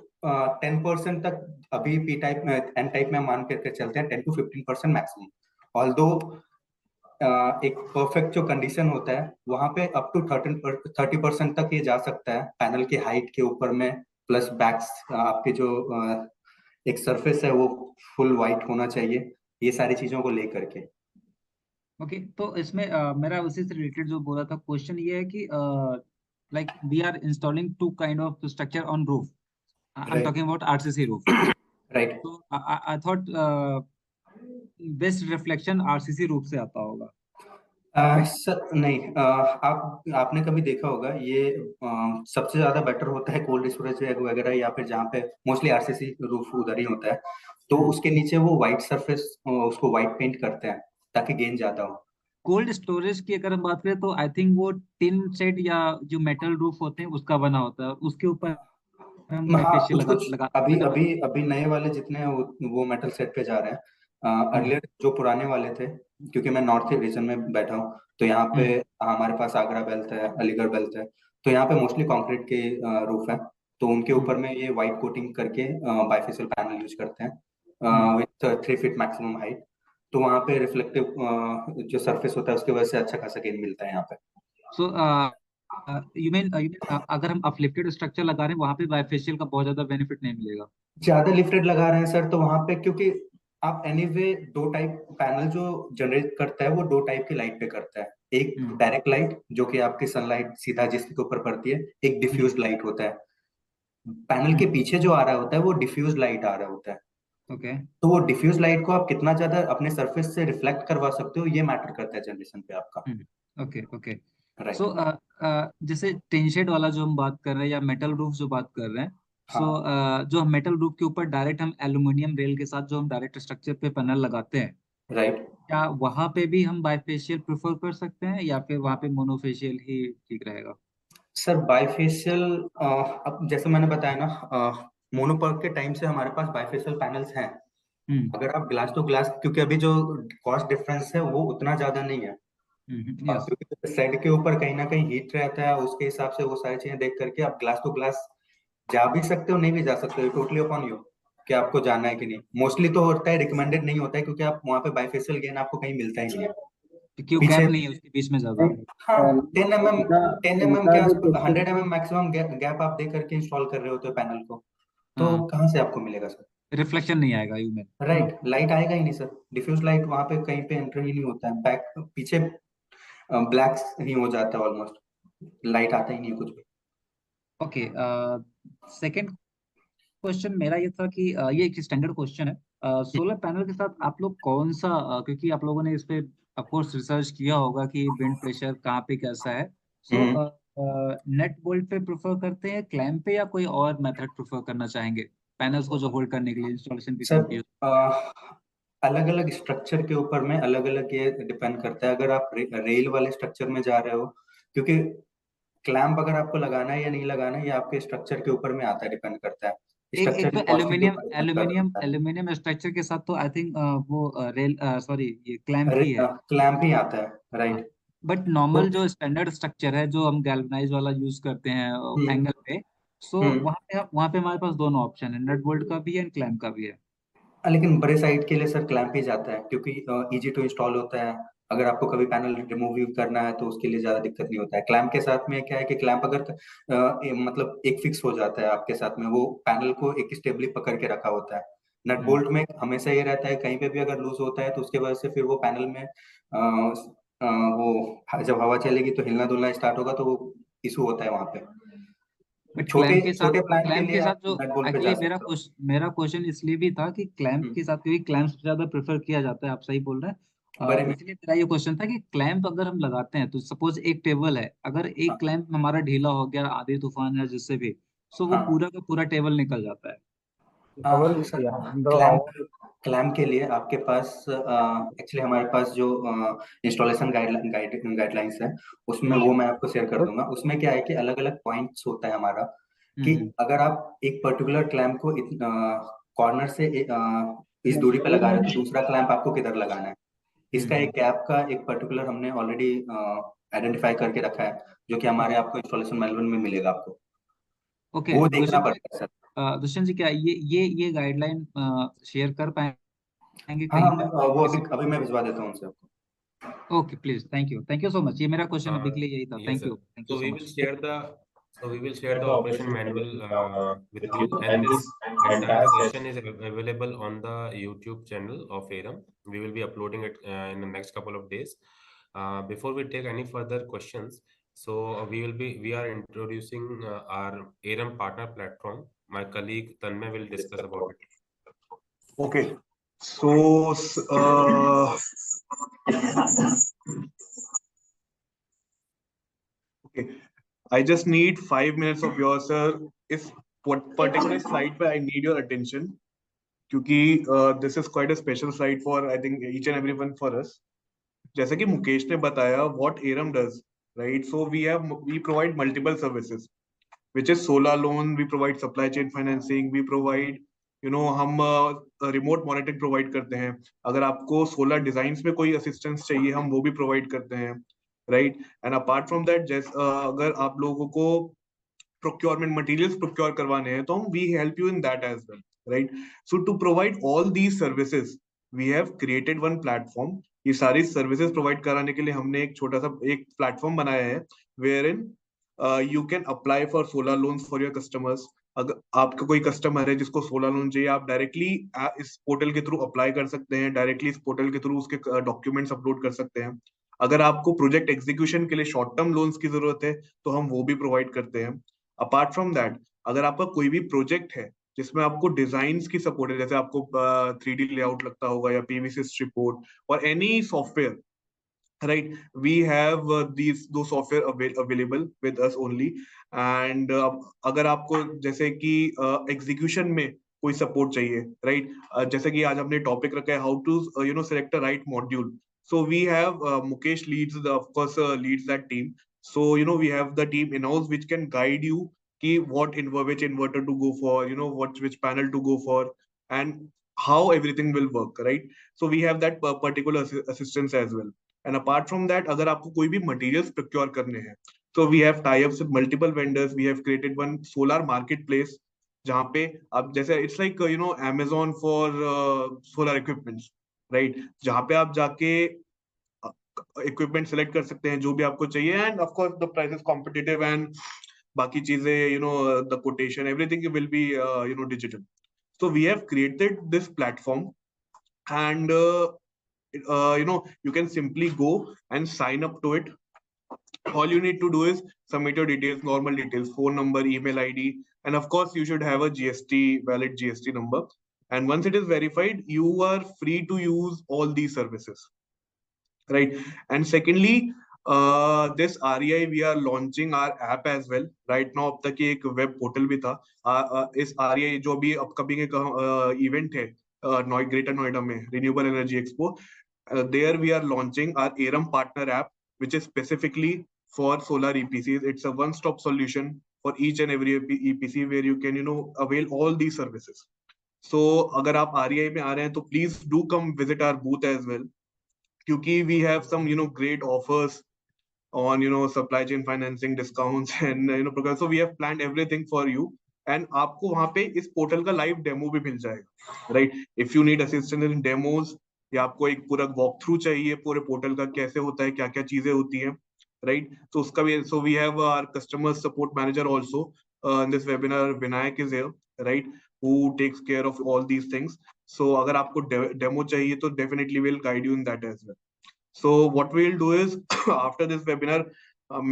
10% तक अभी पी टाइप में, एन टाइप में मान करके चलते हैं, 10 to 15% मैक्सिमम। ऑल्दो एक परफेक्ट जो कंडीशन होता है वहां पे अप टू 30% तक ये जा सकता है पैनल की हाइट के ऊपर में, प्लस बैक्स आपके जो एक सरफेस है वो फुल व्हाइट होना चाहिए, ये सारी चीजों को लेकर के। ओके तो इसमें मेरा उसी से रिलेटेड जो बोला था क्वेश्चन ये है कि like we are installing two kind of structure on roof, I am talking about RCC roof, right. तो I thought best reflection RCC roof से आता होगा। सर नहीं, आपने कभी देखा होगा ये सबसे ज्यादा बेटर होता है कोल्ड स्टोरेज वगैरह, या फिर जहाँ पे मोस्टली आरसीसी रूफ उधर ही होता है, तो उसके नीचे वो व्हाइट सरफेस उसको व्हाइट पेंट करते हैं ताकि गेन ज्यादा हो। कोल्ड स्टोरेज की अगर हम बात करें तो आई थिंक वो टिन शेड या जो मेटल रूफ होते हैं उसका बना होता है, उसके ऊपर हम हाँ, बाइफेशियल कुछ लगा अभी नए वाले जितने हैं वो मेटल सेट पे जा रहे हैं। अर्लियर जो पुराने वाले थे, क्योंकि मैं नॉर्थ रीजन में बैठा हूँ, तो यहाँ पे हमारे पास आगरा बेल्ट है, अलीगढ़ बेल्ट है, तो यहाँ पे मोस्टली कंक्रीट के रूफ है, तो उनके ऊपर में ये व्हाइट कोटिंग करके बाइफेशियल पैनल यूज करते हैं विथ 3 फीट मैक्सिमम हाइट। तो वहाँ पे रिफ्लेक्टिव जो सरफेस होता है उसकी वजह से अच्छा खासा गेन मिलता है यहाँ पे। सो यू मीन अगर हम अपलिफ्टेड स्ट्रक्चर लगा रहे हैं वहां पे बाइफेशियल का बहुत ज्यादा बेनिफिट नहीं मिलेगा? ज्यादा लिफ्टेड लगा रहे हैं सर तो वहां पे, क्योंकि आप एनीवे दो टाइप पैनल जो जनरेट करता है वो दो टाइप की लाइट पे करता है। एक डायरेक्ट लाइट जो कि आपकी सनलाइट सीधा जिसके ऊपर पड़ती है, एक डिफ्यूज लाइट होता है। पैनल के पीछे जो आ रहा होता है वो डिफ्यूज लाइट आ रहा होता है। ओके तो वो डिफ्यूज लाइट को आप कितना ज्यादा अपने सरफेस से रिफ्लेक्ट करवा सकते हो, ये मैटर करता है जनरेशन पे आपका। Okay okay right. सो जैसे टिन शेड वाला जो हम बात कर रहे हैं या मेटल रूफ जो बात कर रहे हैं, सो जो हम मेटल रूफ के ऊपर डायरेक्ट हम एल्यूमिनियम रेल के साथ जो हम डायरेक्ट स्ट्रक्चर पे पैनल लगाते हैं, राइट, क्या वहां पे भी हम बाइफेशियल प्रेफर कर सकते हैं या फिर वहां पे मोनोफेशियल ही ठीक रहेगा? सर बाइफेशियल, अब जैसे मैंने बताया ना, मोनोपर्क के टाइम से हमारे पास बाइफेशियल पैनल्स हैं। अगर आप ग्लास टू ग्लास, क्योंकि अभी जो कॉस्ट डिफरेंस है वो उतना ज्यादा नहीं है, क्योंकि सेट के ऊपर कहीं ना कहीं हीट रहता है, उसके हिसाब से वो सारी चीजें देख करके आप ग्लास टू ग्लास जा भी सकते हो, नहीं भी जा सकते हो, टोटली अपॉन यू कि आपको जाना है कि नहीं। मोस्टली तो होता है, रिकमेंडेड नहीं होता है, क्योंकि आप वहाँ पे बाइफेशियल गेन आपको कहीं मिलता ही नहीं है, क्योंकि गैप नहीं है उसके बीच में ज्यादा। हाँ 10 mm के आसपास, क्वेश्चन 100 mm मैक्सिमम गैप आप दे करके इंस्टॉल कर रहे होते हो पैनल को, तो कहाँ से आपको मिलेगा सर? रिफ्लेक्शन नहीं आएगा यू में। राइट, लाइट आएगा ही नहीं सर, डिफ्यूज लाइट वहां पे कहीं पे एंटर ही नहीं होता है, बैक पीछे ब्लैक ही हो जाता है ऑलमोस्ट, लाइट आता ही नहीं है कुछ भी। ओके सेकंड क्वेश्चन मेरा ये था कि ये एक स्टैंडर्ड क्वेश्चन है, सोलर पैनल के साथ आप लोग कौन सा क्योंकि आप लोगों ने इस पे ऑफ कोर्स रिसर्च किया होगा कि विंड प्रेशर कहाँ पे कैसा है, सो नेट बोल्ट पे प्रेफर करते हैं, क्लैंप पे, या कोई और मेथड प्रेफर करना चाहेंगे पैनल्स को जो होल्ड करने के लिए इंस्टॉलेशन के सर अलग अलग स्ट्रक्चर के ऊपर में अलग अलग ये डिपेंड करता है। अगर आप रेल वाले स्ट्रक्चर में जा रहे हो, क्योंकि क्लैंप अगर आपको लगाना है या नहीं लगाना है ये आपके स्ट्रक्चर के ऊपर में आता है, डिपेंड करता है। एक तो costing को price में कर सकता है। एल्यूमिनियम स्ट्रक्चर के साथ तो आई थिंक वो रेल सॉरी ये क्लैंप ही है। क्लैंप ही आता है, राइट। बट नॉर्मल जो स्टैंडर्ड स्ट्रक्चर है जो हम गैल्वनाइज वाला यूज करते हैं एंगल पे, सो वहाँ पे हमारे पास दोनों ऑप्शन है, नट बोल्ट का भी है एंड क्लैंप का भी है। लेकिन बड़े साइट के लिए सर क्लैंप ही जाता है, क्योंकि इजी टू इंस्टॉल होता है। अगर आपको कभी पैनल रिमूव करना है तो उसके लिए ज्यादा दिक्कत नहीं होता है। क्लैंप के साथ में क्या है कि क्लैंप अगर मतलब एक फिक्स हो जाता है आपके साथ में, वो पैनल को एक स्टेबली पकड़ के रखा होता है। नट बोल्ट में हमेशा ये रहता है, कहीं पे भी अगर लूज होता है तो उसके वजह से फिर वो पैनल में वो जब हवा चलेगी तो हिलना डुलना स्टार्ट होगा, तो वो इशू होता है वहां पे। बट छोटे क्लैंप छोटे प्लान के के लिए साथ आप जो नट बोल्ट पे एक्चुअली जा सकते हो। मेरा क्वेश्चन इसलिए भी था कि क्लैंप के साथ, क्योंकि क्लैंप ज्यादा प्रेफर किया जाता है, आप सही बोल रहे बड़े हैं। में इसलिए मेरा ये क्वेश्चन था कि क्लैंप अगर हम लगाते हैं तो सपोज एक टेबल है, अगर एक क्लैंप हमारा ढीला हो गया आंधी तूफान या जिससे भी, सो वो पूरा का पूरा टेबल निकल जाता है। क्लैम्प के लिए आपके पास एक्चुअली हमारे पास जो इंस्टॉलेशन गाइडलाइंस है, उसमें वो मैं आपको शेयर कर दूंगा। उसमें क्या है कि अलग अलग पॉइंट्स होता है हमारा, कि अगर आप एक पर्टिकुलर क्लैम्प को कॉर्नर से इस दूरी पे लगा रहे हो तो दूसरा क्लैम्प आपको किधर लगाना है, इसका एक गैप का एक पर्टिकुलर हमने ऑलरेडी आइडेंटिफाई करके रखा है, जो कि हमारे आपको इंस्टॉलेशन मैनुअल में मिलेगा आपको। ओके वो देखना पड़ता है सर। दुष्यंत जी, क्या ये गाइडलाइन शेयर कर पाएंगे हाँ कहीं हाँ, पे? वो अभी मैं भिजवा देता हूँ उनसे आपको। Okay please, thank you so much. ये मेरा क्वेश्चन अभी के लिए यही था। Yes, sir. Thank you So so we will much. share the operation manual with you, and this entire session is available on the YouTube channel of ARAM. We will be uploading it in the next couple of days. Before we take any further questions, so we are introducing our ARAM partner platform. My colleague Tanmay will discuss about it. Okay, so okay, I just need 5 minutes of yours, sir. If what particular slide पे I need your attention, क्योंकि this is quite a special slide for I think each and everyone for us. जैसे कि मुकेश ने बताया what ARAM does, right? So we provide multiple services, which is solar loan, we provide supply chain financing, we provide हम रिमोट मॉनिटरिंग प्रोवाइड करते हैं। अगर आपको सोलर डिजाइन्स में कोई असिस्टेंस चाहिए हम वो भी प्रोवाइड करते हैं, right. And apart from that, अगर आप लोगों को procurement materials procure करवाने हैं तो हम we help you in that as well, right? So to provide all these services we have created one platform. ये सारी सर्विसेज प्रोवाइड कराने के लिए हमने एक छोटा सा एक प्लेटफॉर्म बनाया है wherein you can apply for solar loans for your customers. अगर आपका कोई कस्टमर है जिसको सोलर लोन चाहिए, आप डायरेक्टली इस पोर्टल के थ्रू अप्लाई कर सकते हैं, डायरेक्टली इस पोर्टल के थ्रू उसके डॉक्यूमेंट्स अपलोड कर सकते हैं। अगर आपको प्रोजेक्ट एग्जीक्यूशन के लिए शॉर्ट टर्म लोन्स की जरूरत है तो हम वो भी प्रोवाइड करते हैं। अपार्ट फ्रॉम दैट, अगर आपका कोई भी प्रोजेक्ट है जिसमें आपको डिजाइन की सपोर्ट है, जैसे आपको 3D लेआउट लगता होगा या पीवीसी रिपोर्ट और any software, right, we have these दो software available with us only. and अगर आपको जैसे कि एग्जीक्यूशन में कोई सपोर्ट चाहिए, राइट, जैसे कि आज हमने टॉपिक रखा है how to select a right module. So we have Mukesh leads that team. So we have the team in-house which can guide you कि which inverter to go for, which panel to go for, and how everything will work, right? So we have that particular assistance as well. And apart from that, अगर आपको कोई भी मटेरियल्स प्रोक्योर करने हैं तो we have tie ups with multiple vendors. We have created one solar marketplace जहाँ पे आप जैसे it's like Amazon for solar equipments, right, जहाँ पे आप जाके इक्विपमेंट सेलेक्ट कर सकते हैं जो भी आपको चाहिए, end of course the price is competitive, and बाकी चीजें the quotation everything will be digital. So we have created this platform, and you can simply go and sign up to it. All you need to do is submit your details, normal details, phone number, email ID, and of course you should have a valid GST number. And once it is verified, you are free to use all these services, right? And secondly, this REI, we are launching our app as well right now. अब तक ये एक वेब पोर्टल भी था। इस REI जो भी अपकमिंग एक इवेंट है ग्रेटर नोएडा में, renewable energy expo, there we are launching our ARAM partner app, which is specifically for solar EPCs. It's a one-stop solution for each and every EPC where you can avail all these services. So अगर आप REI में आ रहे हैं तो please do come visit our booth as well, क्योंकि we have some great offers on supply chain financing discounts and programs. So we have planned everything for you, and आपको वहाँ पे इस पोर्टल का लाइव डेमो भी मिल जाएगा, right? If you need assistance in demos, या आपको एक पूरा वॉक थ्रू चाहिए पूरे पोर्टल का कैसे होता है, क्या क्या चीजें होती हैं, राइट? तो उसका भी, so we have our customer support manager also in this webinar, Vinayak is here, right, who takes care of all these things. So अगर आपको डेमो चाहिए तो definitely we'll guide you in that as well. So what we'll do is after this webinar,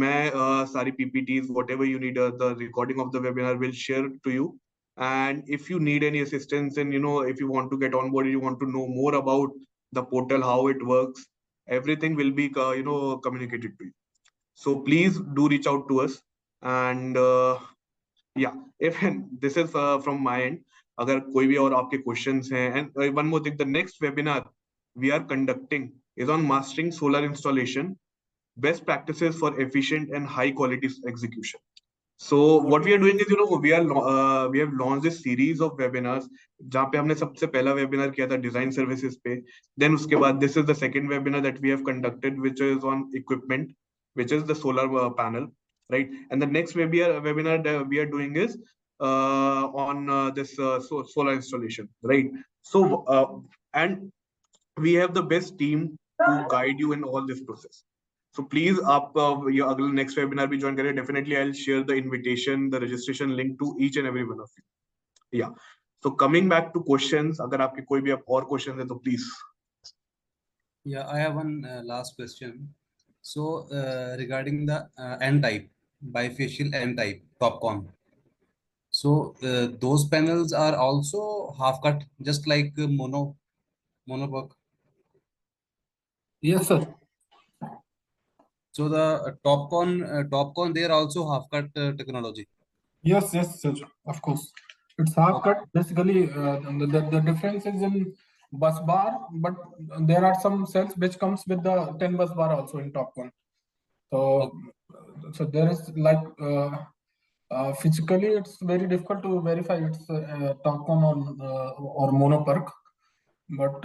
मैं सारी PPTs, whatever you need, the recording of the webinar will share to you. And if you need any assistance and if you want to get on board, you want to know more about the portal, how it works, everything will be communicated to you. So please do reach out to us. And yeah, if this is from my end, अगर कोई भी और आपके questions हैं, and one more thing, the next webinar we are conducting is on mastering solar installation, best practices for efficient and high quality execution. So what we are doing is we have launched this series of webinars, जहाँ पे हमने सबसे पहला webinar किया था design services पे, then उसके बाद this is the second webinar that we have conducted, which is on equipment, which is the solar panel, right? And the next webinar that we are doing is on this solar installation, right? So and we have the best team to guide you in all this process. So please आप अगले next webinar भी join करें. Definitely I'll share the invitation, the registration link to each and every one of you. Yeah. So coming back to questions, अगर आपके कोई भी और questions है तो please. Yeah, I have one last question. So regarding the N-type, bifacial N-type TOPCon. So those panels are also half cut, just like monoPERC. Yes, sir. So the TOPCon, they are also half cut technology. Yes, sir. Of course, it's half cut. Basically, the difference is in bus bar, but there are some cells which comes with the 10 bus bar also in TOPCon. So there is like physically it's very difficult to verify it's TOPCon or monoPERC, but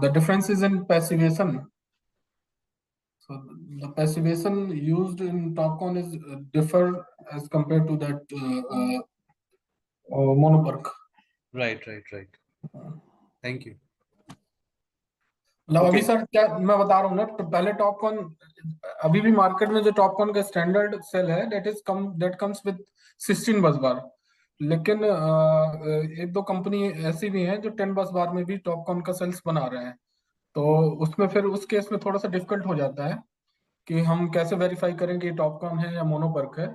the difference is in passivation. So the passivation used in TOPCon is differ as compared to that monoPERC. Right. Thank you. अभी सर क्या मैं बता रहा हूँ ना, तो पहले TOPCon, अभी भी मार्केट में जो TOPCon का स्टैंडर्ड सेल है that comes with 16 बस बार, लेकिन एक दो कंपनी ऐसी भी हैं जो 10 बस बार में भी TOPCon का सेल्स बना रहे हैं. तो उसमें फिर उस केस में थोड़ा सा डिफिकल्ट हो जाता है कि हम कैसे वेरीफाई करें कि TOPCon है या मोनोपर्क है,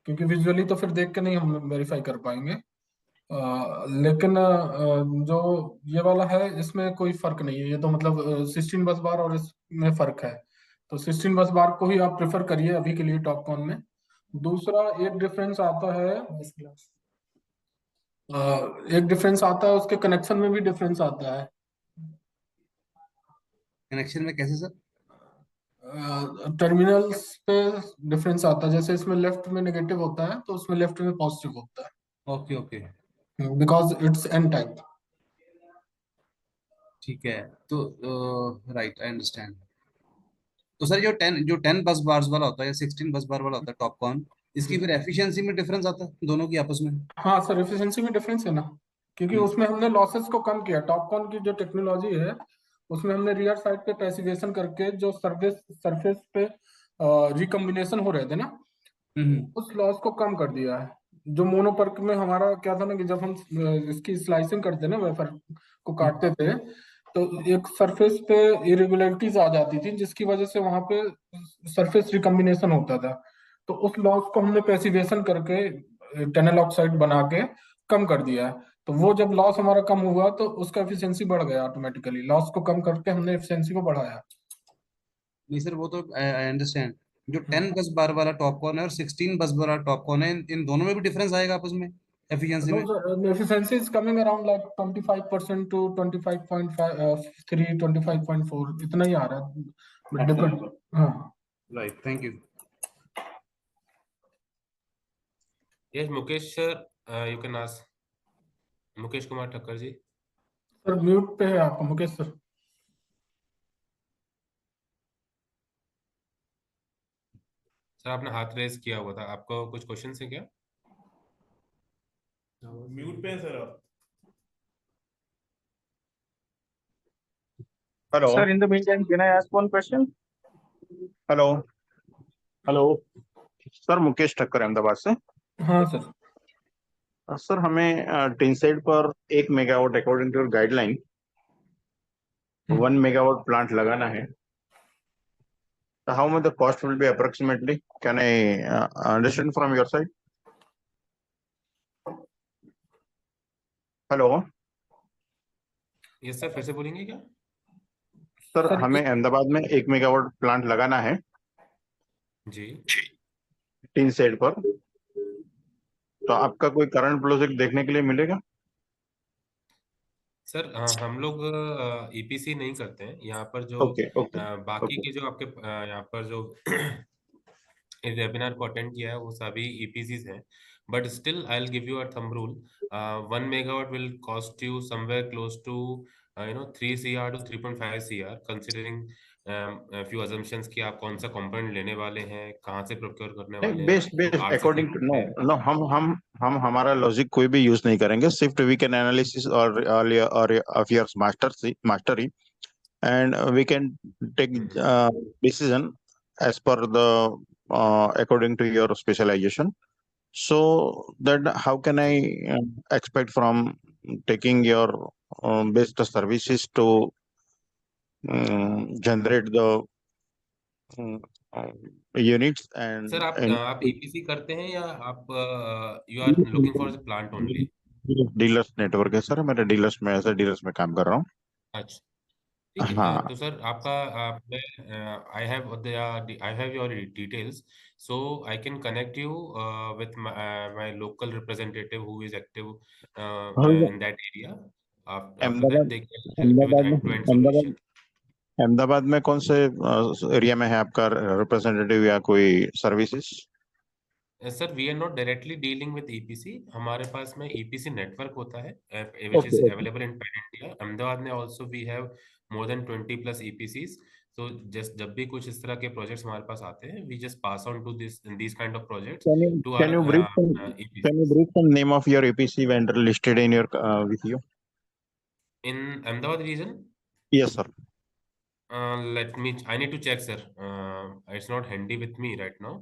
क्योंकि विजुअली तो फिर देख के नहीं हम वेरीफाई कर पाएंगे. लेकिन जो ये वाला है इसमें कोई फर्क नहीं है. ये तो मतलब 16 बस बार और इसमें फर्क है, तो 16 बस बार को ही आप प्रेफर करिए अभी के लिए TOPCon में. दूसरा एक डिफरेंस आता है उसके कनेक्शन में भी डिफरेंस आता है. कनेक्शन में कैसे सर? टर्मिनल्स पे डिफरेंस आता है. जैसे इसमें लेफ्ट में नेगेटिव होता है तो उसमें लेफ्ट में पॉजिटिव होता है. Okay. Because it's an type. ठीक है, तो राइट, आई अंडरस्टैंड. तो सर जो 10 बस बार्स वाला होता है या 16 बस बार वाला होता है TOPCon, इसकी फिर एफिशिएंसी में डिफरेंस आता है दोनों की आपस में? हाँ सर, एफिशिएंसी में डिफरेंस है ना, क्योंकि उसमें हमने लॉसेस को कम किया. TOPCon की जो टेक्नोलॉजी है उसमें हमने रियर साइड पे पैसिवेशन करके जो सरफेस पे रिकम्बिनेशन हो रहे थे ना, उस लॉस को कम कर दिया है. जो मोनोपर्क में हमारा क्या था ना कि जब हम इसकी स्लाइसिंग करते ना, वेफर को काटते थे, तो एक सरफेस पे इरेगुलरिटीज आ जाती थी जिसकी वजह से वहां पे सरफेस रिकम्बिनेशन होता था. तो उस लॉस को हमने पैसिवेशन करके टनल ऑक्साइड बना के कम कर दिया है. तो वो जब लॉस हमारा कम हुआ तो उसका एफिशिएंसी बढ़ गया ऑटोमेटिकली. लॉस को कम करके हमने एफिशिएंसी को बढ़ाया. नहीं सर, वो तो आई अंडरस्टैंड. जो 10 बस बार वाला TOPCon है और 16 बस बार वाला TOPCon है, इन दोनों में भी डिफरेंस आएगा आपस में एफिशिएंसी में? Efficiency is coming around like 25% to 25.3, 25.4 इतना ही आ रहा है. हाँ, right. Thank you. Yes, Mukesh sir, you can ask. Mukesh Kumar Thakkar ji. Sir mute पे है आप मुकेश सर। सर आपने हाथ रेज किया हुआ था, आपको कुछ क्वेश्चन है क्या? म्यूट पे है सर आप। Hello. Sir, in the meantime, can I ask one question? Hello. Hello. Sir Mukesh Thakkar Ahmedabad से। हाँ सर। सर हमें टिन सेट पर 1 megawatt according to guideline 1 megawatt plant लगाना है। How much the cost will be approximately? Can I understand from your side? Hello. Yes sir, फिर से बोलेंगे क्या? सर हमें अहमदाबाद में 1 मेगावाट प्लांट लगाना है जी टिन सेट पर, तो आपका कोई करंट प्रोजेक्ट देखने के लिए मिलेगा? सर हम लोग ईपीसी नहीं करते हैं यहाँ पर। जो बाकी के जो आपके यहाँ पर जो इस वेबिनार को अटेंड किया है वो सभी ईपीसीज हैं, but still I will give you a thumb rule. 1 megawatt will cost you somewhere close to 3 CR to 3.5 CR, considering few assumptions कि आप कौन सा कंपोनेंट लेने वाले हैं, कहाँ से प्रोक्योर करने वाले हैं। बेस्ट अकॉर्डिंग टू नो हम हमारा लॉजिक कोई भी यूज नहीं करेंगे, सिर्फ वी कैन एनालिसिस और of your mastery and we can take decision as per the according to your specialization. So that how can I expect from taking your best services to generate the units and sir आप ईपीसी करते हैं या आप you are looking for the plant only? Dealers network है सर, मेरे डीलर्स में काम कर रहा हूँ। अच्छा ठीक है। हाँ। तो सर आपका I have your details, so I can connect you with my local representative who is active in that area. After that they can help you with end to end solution. Ahmedabad में कौन से एरिया में है आपका रिप्रेजेंटेटिव या कोई services? Sir we are not directly dealing with EPC, हमारे पास में ईपीसी नेटवर्क होता है which is available in pan India. Ahmedabad में also we have more than 20+ EPCs। तो जस्ट जब भी कुछ इस तरह के प्रोजेक्ट्स हमारे पास आते हैं, we just pass on to these kind of projects to Can you brief some name of your EPC vendor listed in your with you? In Ahmedabad region? Yes sir. I need to check, sir. It's not handy with me right now.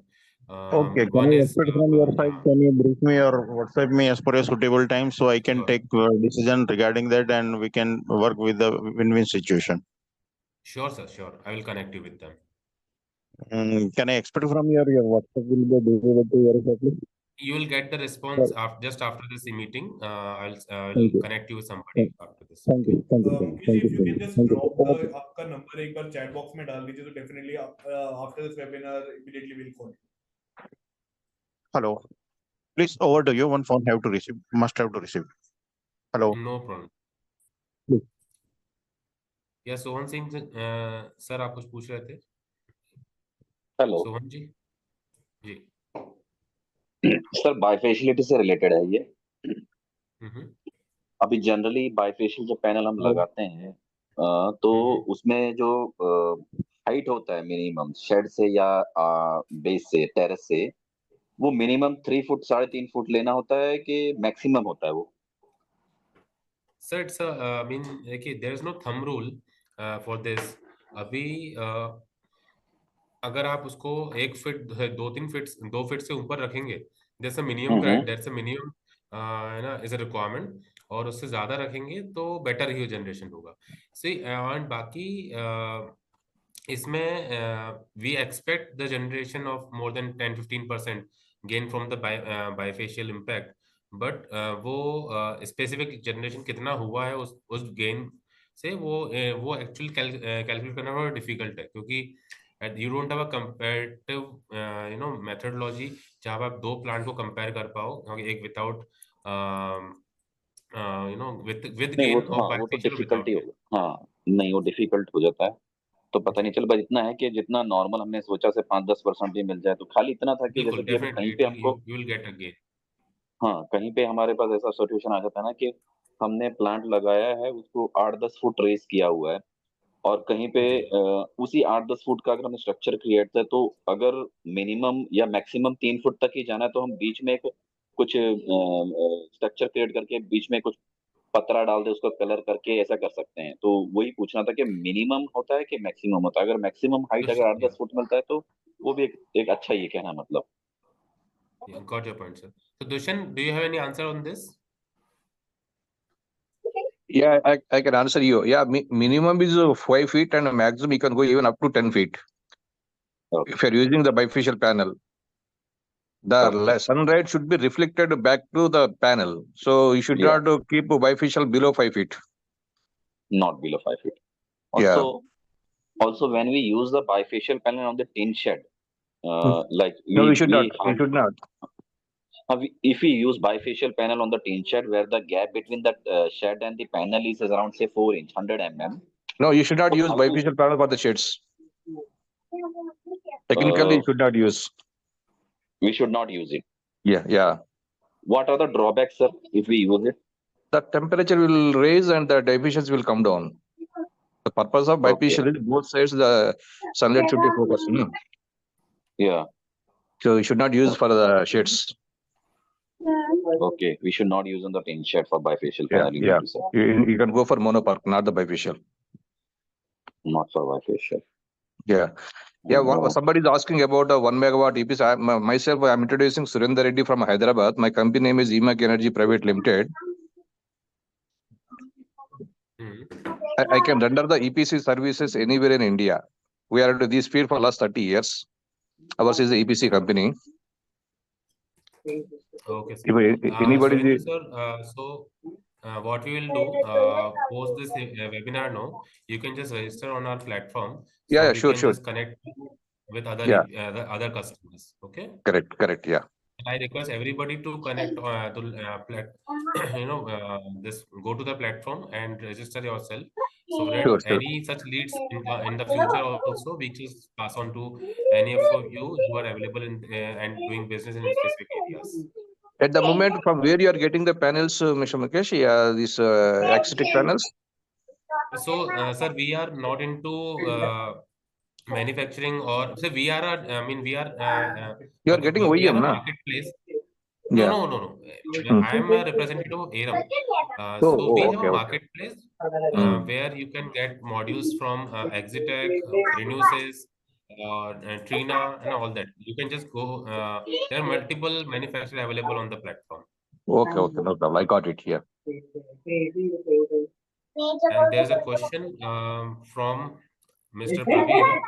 Okay, can you expect from your side? Can you brief me or WhatsApp me as per a suitable time so I can take decision regarding that and we can work with the win-win situation? Sure, sir. Sure. I will connect you with them. Can I expect from your WhatsApp will be delivered to your shortly? You will get the response just after this meeting. I'll connect you with somebody after this. Thank you. If you can just drop the आपका number एक बार chat box में डाल दीजिए, तो definitely after this webinar immediately we'll call you. Hello. Please, over to you. One phone must have to receive. Hello. No problem. Please. Yeah, Sohan Singh sir आप कुछ पूछ रहे थे? हेलो सोहन जी। जी सर, बाइफेशियलिटी से रिलेटेड है ये। अभी जनरली बाइफेशियल जो पैनल हम लगाते हैं तो उसमें जो हाइट होता है मिनिमम शेड से या बेस से टेरेस से, वो मिनिमम 3 फुट 3.5 फुट लेना होता है कि मैक्सिमम होता है वो? सर इट्स आई मीन देखिए, there is no thumb rule for this. अभी अगर आप उसको 1 फीट 2 फीट से ऊपर रखेंगे, that's a minimum that's a minimum है ना, इज अ रिक्वायरमेंट, और उससे ज्यादा रखेंगे तो बेटर ही जनरेशन होगा। सी एंड बाकी इसमें we expect the generation of more than 10-15% gain from the bifacial impact, but वो स्पेसिफिक जनरेशन कितना हुआ है उस गेन से, वो एक्चुअली कैलकुलेट करना थोड़ा डिफिकल्ट है, क्योंकि you don't have a comparative methodology जहां आप 2 प्लांट को कंपेयर कर पाओ, एक without with gain of bifacial without gain. हाँ नहीं, वो डिफिकल्ट हो जाता है। तो पता नहीं चल, बस इतना है कि जितना नॉर्मल हमने सोचा से 5-10% भी मिल जाए तो खाली इतना था कि जैसे कि कहीं पे हमको you will get a gain. हाँ, कहीं पे हमारे पास ऐसा सिचुएशन आ जाता है ना कि हमने प्लांट लगाया है, उसको 8-10 फुट रेस किया हुआ है, और कहीं पे उसी 8-10 फुट का अगर हमने स्ट्रक्चर क्रिएट किया, तो अगर मिनिमम या मैक्सिमम 3 फुट तक ही जाना है, तो हम बीच में एक कुछ स्ट्रक्चर क्रिएट करके बीच में कुछ पतरा डाल दे, उसको कलर करके ऐसा कर सकते हैं। तो वही पूछना था कि मिनिमम होता है कि मैक्सिमम होता है? अगर मैक्सिमम हाइट अगर 8-10 फुट मिलता है, तो वो भी एक अच्छा ही कहना मतलब। Yeah, got your point, sir. So Dushan, do you have any answer on this? Yeah, I can answer you. Yeah, minimum is 5 feet and maximum you can go even up to 10 feet. Okay. If you're using the bifacial panel. The sunlight should be reflected back to the panel. So you should not keep a bifacial below 5 feet. Not below 5 feet. Also, when we use the bifacial panel on the tin shed, like no, we should not. We should not. If we use bifacial panel on the tin shed, where the gap between the shed and the panel is around say 4 inch, 100 mm. No, you should not use bifacial panel for the sheds. Technically, you should not use. We should not use it. Yeah. What are the drawbacks, sir, if we use it? The temperature will raise and the efficiency will come down. The purpose of bifacial is both sides the sunlight should be focused. Yeah. So you should not use for the shades. Okay, we should not use on the tin shed for bifacial panel. Yeah. You can go for monopark, not the bifacial. Not for bifacial. Yeah. Somebody is asking about a 1 megawatt EPC. Myself, I'm introducing Surinder Reddy from Hyderabad. My company name is EMAC Energy Private Limited. I can render the EPC services anywhere in India. We are into this field for last 30 years. Ours is the EPC company. Okay, sir. If anybody so what we will do, post this webinar now, you can just register on our platform. So sure. Just connect with other customers. Okay. Correct. Yeah. I request everybody to connect this go to the platform and register yourself, so that any such leads in the future also we just pass on to any of you who are available in and doing business in specific areas. At the moment, from where you are getting the panels, Mr. Mukesh, these Axitec panels? So, sir, we are not into manufacturing, or so we are you are getting OEM, we have a marketplace. No. I am a representative of Aram. So we have a marketplace where you can get modules from Exitec, Renewsys, Trina, and all that. You can just go. There are multiple manufacturers available on the platform. Okay, no problem. I got it here. And there's a question from Mr. Praveen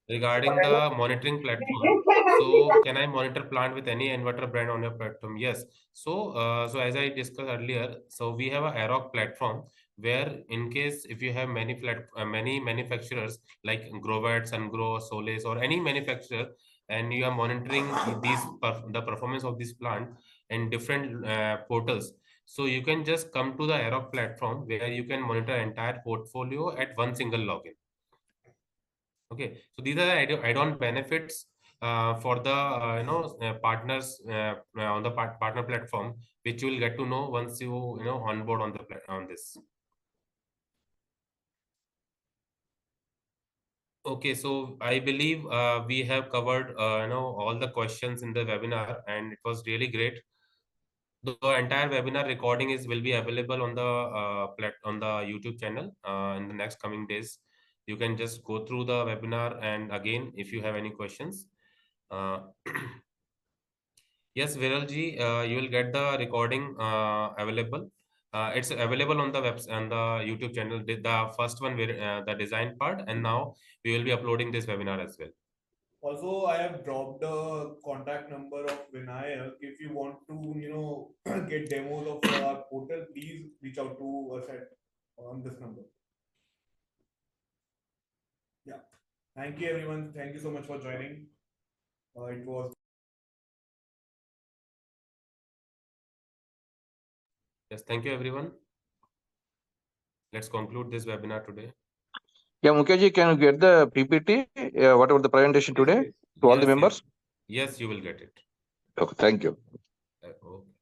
regarding the monitoring platform. So can I monitor plant with any inverter brand on your platform? Yes. So as I discussed earlier, so we have a Aroc platform where in case if you have many manufacturers like Grovet, SunGrow, Solis, or any manufacturer, and you are monitoring the performance of this plant in different portals. So you can just come to the Aroc platform where you can monitor entire portfolio at one single login. Okay, so these are the add-on benefits for the partners on the partner platform, which you will get to know once you onboard on this. Okay, so I believe we have covered all the questions in the webinar, and it was really great. The entire webinar recording will be available on the YouTube channel in the next coming days. You can just go through the webinar, and again, if you have any questions, yes, Viralji, you will get the recording available. It's available on the on the YouTube channel. The first one, the design part, and now we will be uploading this webinar as well. Also, I have dropped the contact number of Vinayak. If you want to, get demos of our portal, please reach out to us on this number. Yeah. Thank you, everyone. Thank you so much for joining. It was. Yes, thank you, everyone. Let's conclude this webinar today. Yeah, Mukesh, can you get the PPT, whatever the presentation today, to all the members? Yes, you will get it. Okay, thank you. Okay.